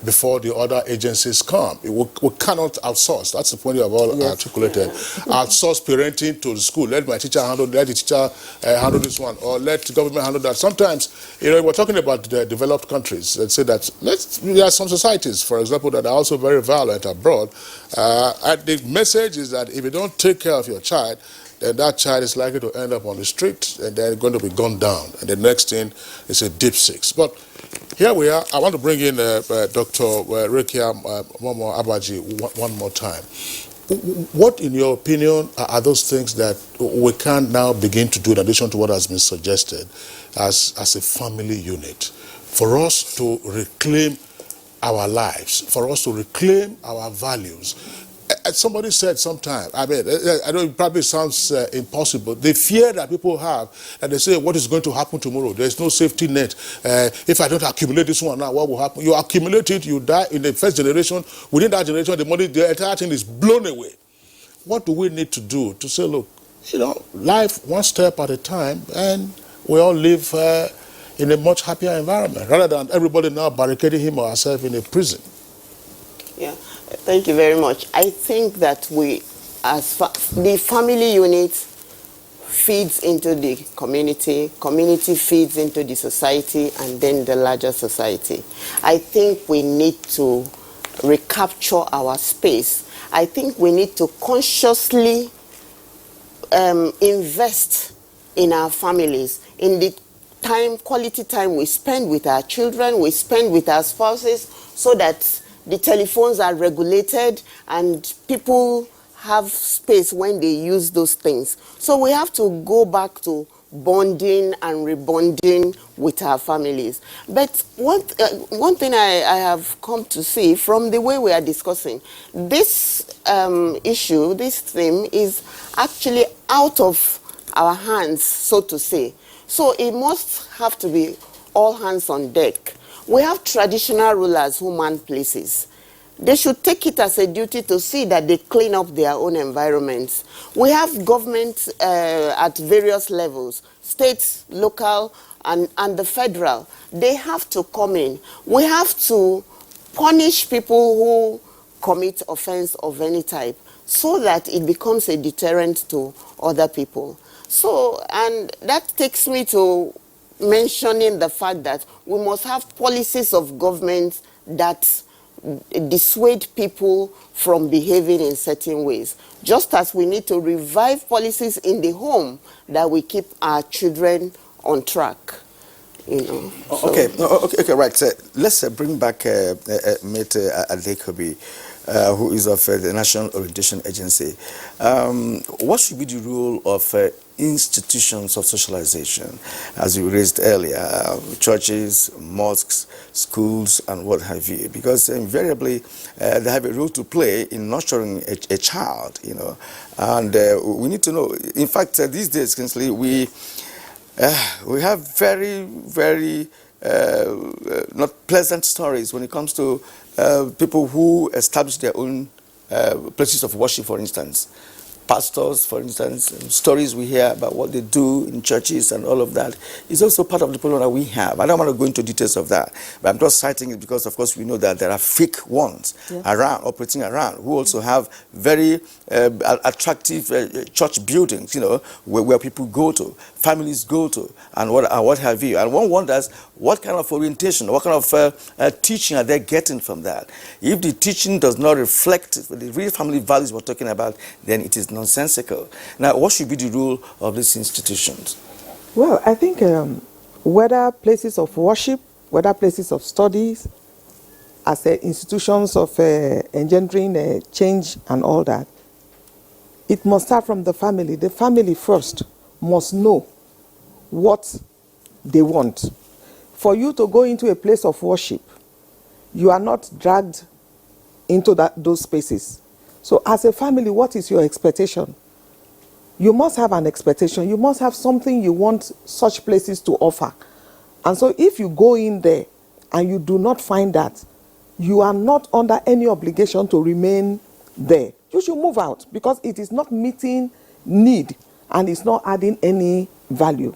before the other agencies come. We cannot outsource. That's the point you have all articulated. Outsource parenting to the school. Let my teacher handle, let the teacher handle this one, or let the government handle that. Sometimes, you know, we're talking about the developed countries. Let's say that there are some societies, for example, that are also very violent abroad. And the message is that if you don't take care of your child, then that child is likely to end up on the street and they're going to be gunned down. And the next thing is a deep six. But here we are. I want to bring in Dr. Rekia Momo Abaji one more time. What, in your opinion, are those things that we can now begin to do in addition to what has been suggested as a family unit for us to reclaim our lives, for us to reclaim our values? Somebody said sometime, I mean, I know it probably sounds impossible. The fear that people have, and they say, what is going to happen tomorrow? There's no safety net. If I don't accumulate this one now, what will happen? You accumulate it, you die in the first generation. Within that generation, the entire thing is blown away. What do we need to do to say, look, you know, life one step at a time, and we all live in a much happier environment, rather than everybody now barricading him or herself in a prison? Yeah. Thank you very much. I think that the family unit feeds into the community, community feeds into the society, and then the larger society. I think we need to recapture our space. I think we need to consciously invest in our families, in the quality time we spend with our children, we spend with our spouses, so that the telephones are regulated and people have space when they use those things. So we have to go back to bonding and rebonding with our families. But one thing I have come to see from the way we are discussing, this issue, this theme is actually out of our hands, so to say. So it must have to be all hands on deck. We have traditional rulers who man places. They should take it as a duty to see that they clean up their own environments. We have government at various levels, state, local, and the federal. They have to come in. We have to punish people who commit offense of any type so that it becomes a deterrent to other people. So, and that takes me to mentioning the fact that we must have policies of government that dissuade people from behaving in certain ways. Just as we need to revive policies in the home that we keep our children on track. You know, okay, right. Let's bring back Mate Adekobi, who is of the National Orientation Agency. What should be the role of institutions of socialization, as you raised earlier, churches, mosques, schools, and what have you? Because invariably they have a role to play in nurturing a child, you know, and we need to know. In fact, these days, Kingsley, we have very, very not pleasant stories when it comes to people who establish their own places of worship, for instance. Pastors, for instance, stories we hear about what they do in churches and all of that is also part of the problem that we have. I don't want to go into details of that, but I'm just citing it because, of course, we know that there are fake ones around, operating around, who also have very attractive church buildings, you know, where people go to, families go to, and what have you. And one wonders what kind of orientation, what kind of teaching are they getting from that? If the teaching does not reflect the real family values we're talking about, then it is nonsensical. Now, what should be the role of these institutions? Well, I think whether places of worship, whether places of studies, as institutions of engendering change and all that, it must start from the family. The family first must know what they want. For you to go into a place of worship, you are not dragged into those spaces. So as a family, what is your expectation? You must have an expectation. You must have something you want such places to offer. And so if you go in there and you do not find that, you are not under any obligation to remain there. You should move out because it is not meeting need and it's not adding any value.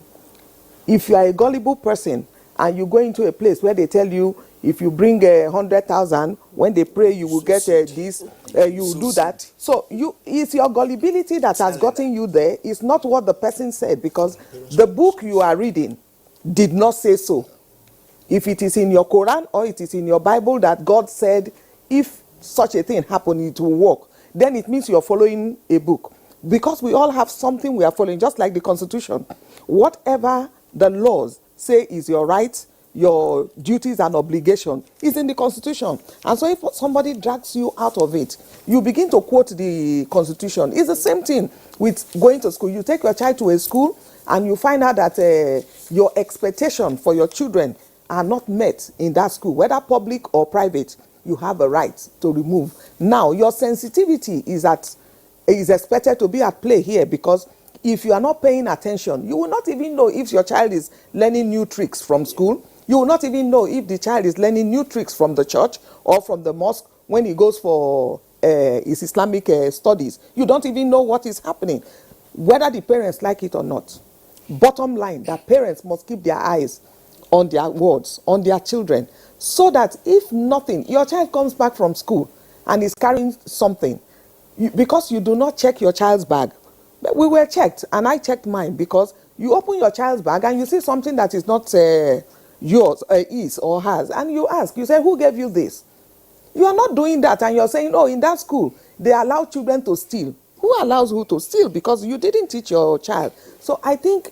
If you are a gullible person and you go into a place where they tell you if you bring 100,000, when they pray you will get this, you will do that. So it's your gullibility that has gotten you there. It's not what the person said, because the book you are reading did not say so. If it is in your Quran or it is in your Bible that God said if such a thing happened it will work, then it means you're following a book. Because we all have something we are following, just like the Constitution. Whatever the laws say is your right, your duties and obligation is in the Constitution. And so if somebody drags you out of it, you begin to quote the Constitution. It's the same thing with going to school. You take your child to a school and you find out that your expectation for your children are not met in that school, whether public or private. You have a right to remove. Now, your sensitivity is expected to be at play here, because if you are not paying attention, you will not even know if your child is learning new tricks from school. You will not even know if the child is learning new tricks from the church or from the mosque when he goes for his Islamic studies. You don't even know what is happening, whether the parents like it or not. Bottom line, that parents must keep their eyes on their wards, on their children, so that if nothing, your child comes back from school and is carrying something, because you do not check your child's bag. We were checked, and I checked mine, because you open your child's bag and you see something that is not yours, is or has, and you ask, you say, who gave you this? You are not doing that, and you're saying, oh, in that school, they allow children to steal. Who allows who to steal? Because you didn't teach your child. So I think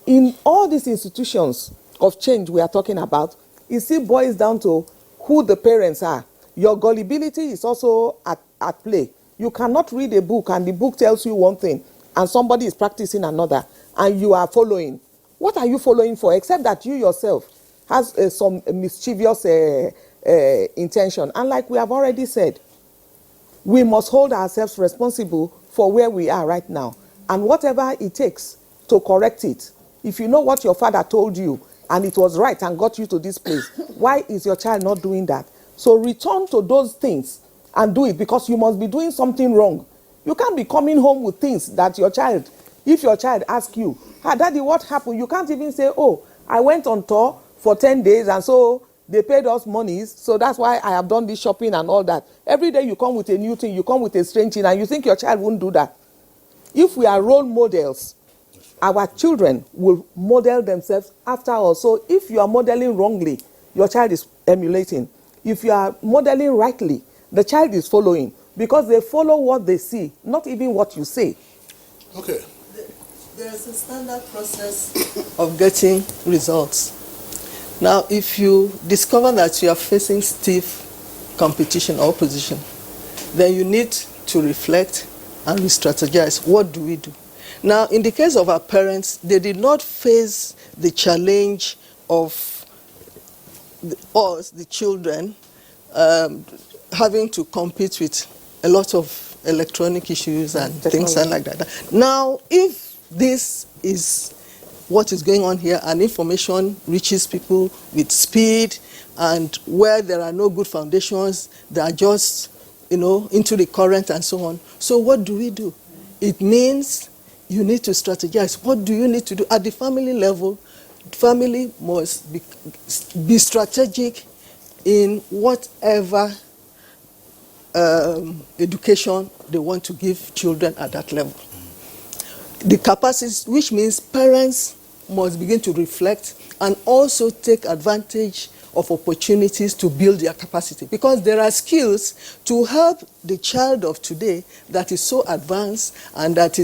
in all these institutions of change we are talking about, it still boils down to who the parents are. Your gullibility is also at play. You cannot read a book and the book tells you one thing and somebody is practicing another and you are following. What are you following for, except that you yourself has some mischievous intention? And like we have already said, we must hold ourselves responsible for where we are right now, and whatever it takes to correct it. If you know what your father told you and it was right and got you to this place, why is your child not doing that? So return to those things and do it, because you must be doing something wrong. You can't be coming home with things that your child, if your child asks you, Daddy, what happened? You can't even say, oh, I went on tour for 10 days and so they paid us monies, so that's why I have done this shopping and all that. Every day you come with a new thing, you come with a strange thing, and you think your child won't do that. If we are role models, our children will model themselves after us. So if you are modeling wrongly, your child is emulating. if you are modeling rightly, the child is following because they follow what they see, not even what you say. Okay. There's a standard process of getting results. Now, if you discover that you are facing stiff competition or opposition, then you need to reflect and re-strategize. What do we do? Now, in the case of our parents, they did not face the challenge of us, the children, having to compete with a lot of electronic issues and things like that. Now, if this is what is going on here and information reaches people with speed and where there are no good foundations, they are just, into the current and so on. So what do we do? It means you need to strategize. What do you need to do? At the family level, family must be strategic in whatever education they want to give children at that level. The capacities, which means parents must begin to reflect and also take advantage of opportunities to build their capacity, because there are skills to help the child of today that is so advanced and that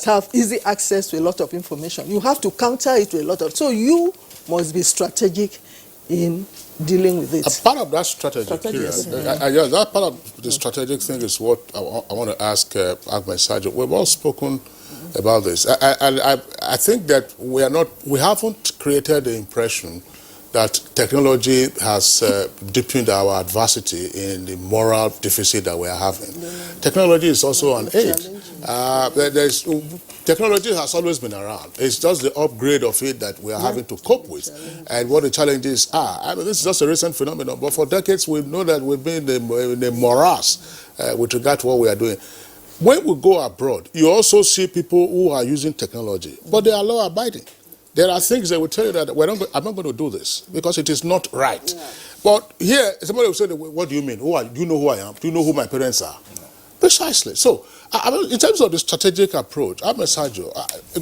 have easy access to a lot of information. You have to counter it with a lot of, so you must be strategic in dealing with it. A part of that strategy, that part of the strategic thing is what I want to ask Ahmed Sajo. We've all spoken about this. I think that we haven't created the impression that technology has deepened our adversity in the moral deficit that we are having. Technology is also an aid. Technology has always been around. It's just the upgrade of it that we are having to cope with, and what the challenges are. I mean, this is just a recent phenomenon, but for decades we know that we've been in a morass with regard to what we are doing. When we go abroad, you also see people who are using technology, but they are law-abiding. There are things that will tell you that I'm not going to do this because it is not right. Yeah. But here, somebody will say, what do you mean? Do you know who I am? Do you know who my parents are? No. Precisely. So, in terms of the strategic approach, Ahmed Sajo,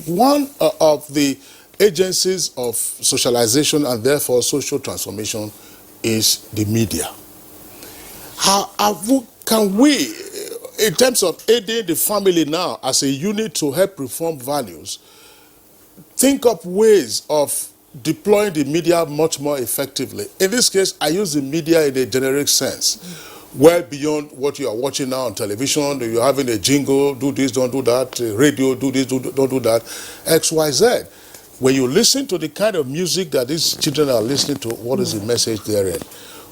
one of the agencies of socialization and therefore social transformation is the media. Can we, in terms of aiding the family now as a unit to help reform values, think up ways of deploying the media much more effectively? In this case, I use the media in a generic sense. Well beyond what you are watching now on television, you're having a jingle, do this, don't do that, radio, do this, don't do that, XYZ. When you listen to the kind of music that these children are listening to, what is the message therein?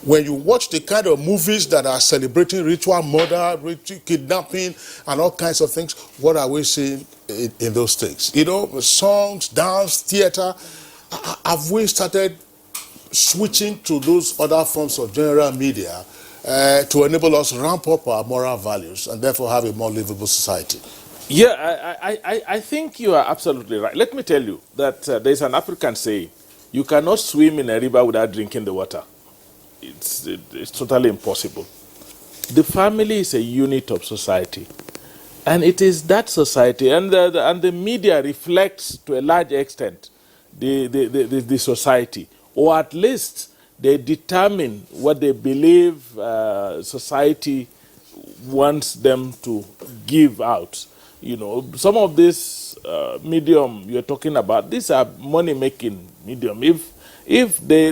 When you watch the kind of movies that are celebrating ritual murder, kidnapping, and all kinds of things, what are we seeing in those things? Songs, dance, theater. Have we started switching to those other forms of general media to enable us ramp up our moral values and therefore have a more livable society? Yeah, I think you are absolutely right. Let me tell you that there's an African saying, you cannot swim in a river without drinking the water. It's totally impossible. The family is a unit of society, and it is that society, and the media reflects to a large extent the society, or at least they determine what they believe society wants them to give out. Some of this medium you're talking about, these are money-making medium. If they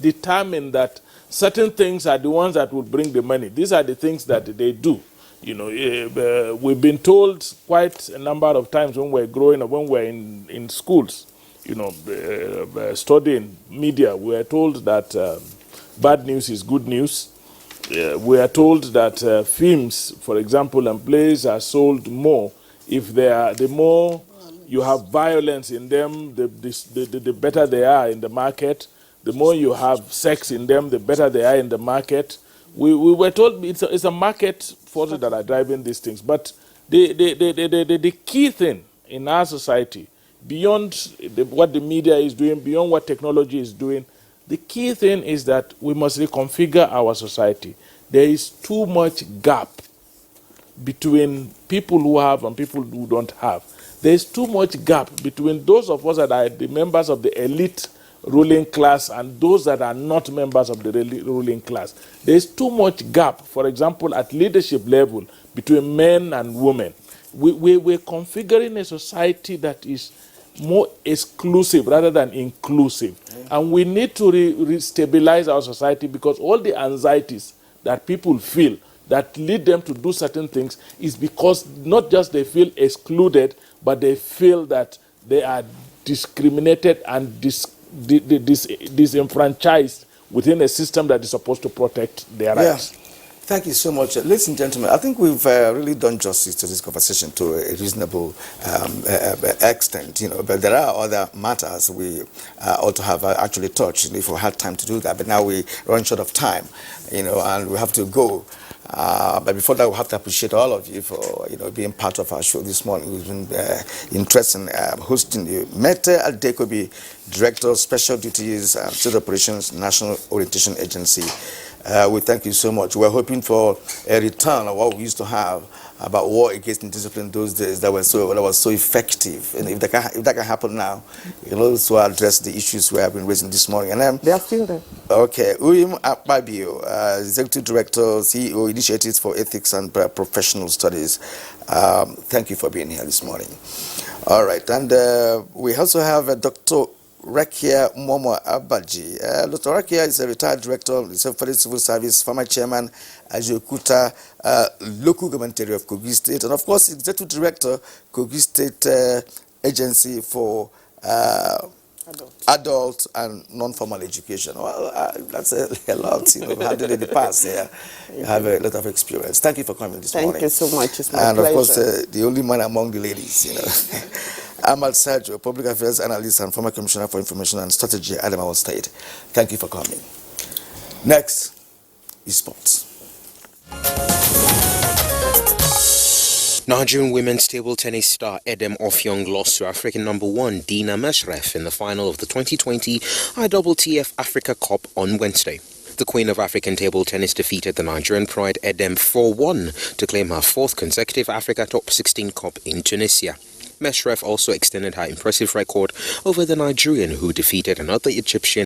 determine that certain things are the ones that will bring the money, these are the things that they do. We've been told quite a number of times when we're growing up, when we're in schools, studying media, we are told that bad news is good news. We are told that films, for example, and plays are sold more if the more you have violence in them, the better they are in the market. The more you have sex in them, the better they are in the market. We were told it's a market forces that are driving these things. But the key thing in our society, beyond what the media is doing, beyond what technology is doing, the key thing is that we must reconfigure our society. There is too much gap between people who have and people who don't have. There is too much gap between those of us that are the members of the elite ruling class and those that are not members of the ruling class. There is too much gap, for example, at leadership level between men and women. We're configuring a society that is more exclusive rather than inclusive. And we need to re-stabilize our society, because all the anxieties that people feel that lead them to do certain things is because not just they feel excluded, but they feel that they are discriminated and disenfranchised within a system that is supposed to protect their rights. Thank you so much. Ladies and gentlemen, I think we've really done justice to this conversation to a reasonable extent, but there are other matters we ought to have actually touched if we had time to do that, but now we run short of time, and we have to go. But before that, we have to appreciate all of you for being part of our show this morning. We've been interested in hosting you. Mete Adekobi, Director of Special Duties and State Operations, National Orientation Agency. We thank you so much. We're hoping for a return of what we used to have about war against indiscipline those days that was so effective. And if that can happen now, you'll also address the issues we have been raising this morning. And they are still there. Okay, Uyim Akpabio, Executive Director, CEO, Initiatives for Ethics and Professional Studies. Thank you for being here this morning. All right, and we also have Dr. Rakia Momo Abaji. Dr. Rakia is a retired director of the Federal Civil Service, former chairman, Ajokuta local government area of Kogi State, and of course, executive director, Kogi State Agency for adult and non-formal education. Well, that's a lot, We've had it in the past. You have a lot of experience. Thank you for coming this morning. Thank you so much. It's my and pleasure. Of course, the only man among the ladies, Ahmad Sergio, Public Affairs Analyst and former Commissioner for Information and Strategy at Adamawa State. Thank you for coming. Next is sports. Nigerian women's table tennis star Edem Offiong lost to African number 1 Dina Meshref in the final of the 2020 ITTF Africa Cup on Wednesday. The Queen of African table tennis defeated the Nigerian pride Edem 4-1 to claim her 4th consecutive Africa Top 16 Cup in Tunisia. Meshref also extended her impressive record over the Nigerian, who defeated another Egyptian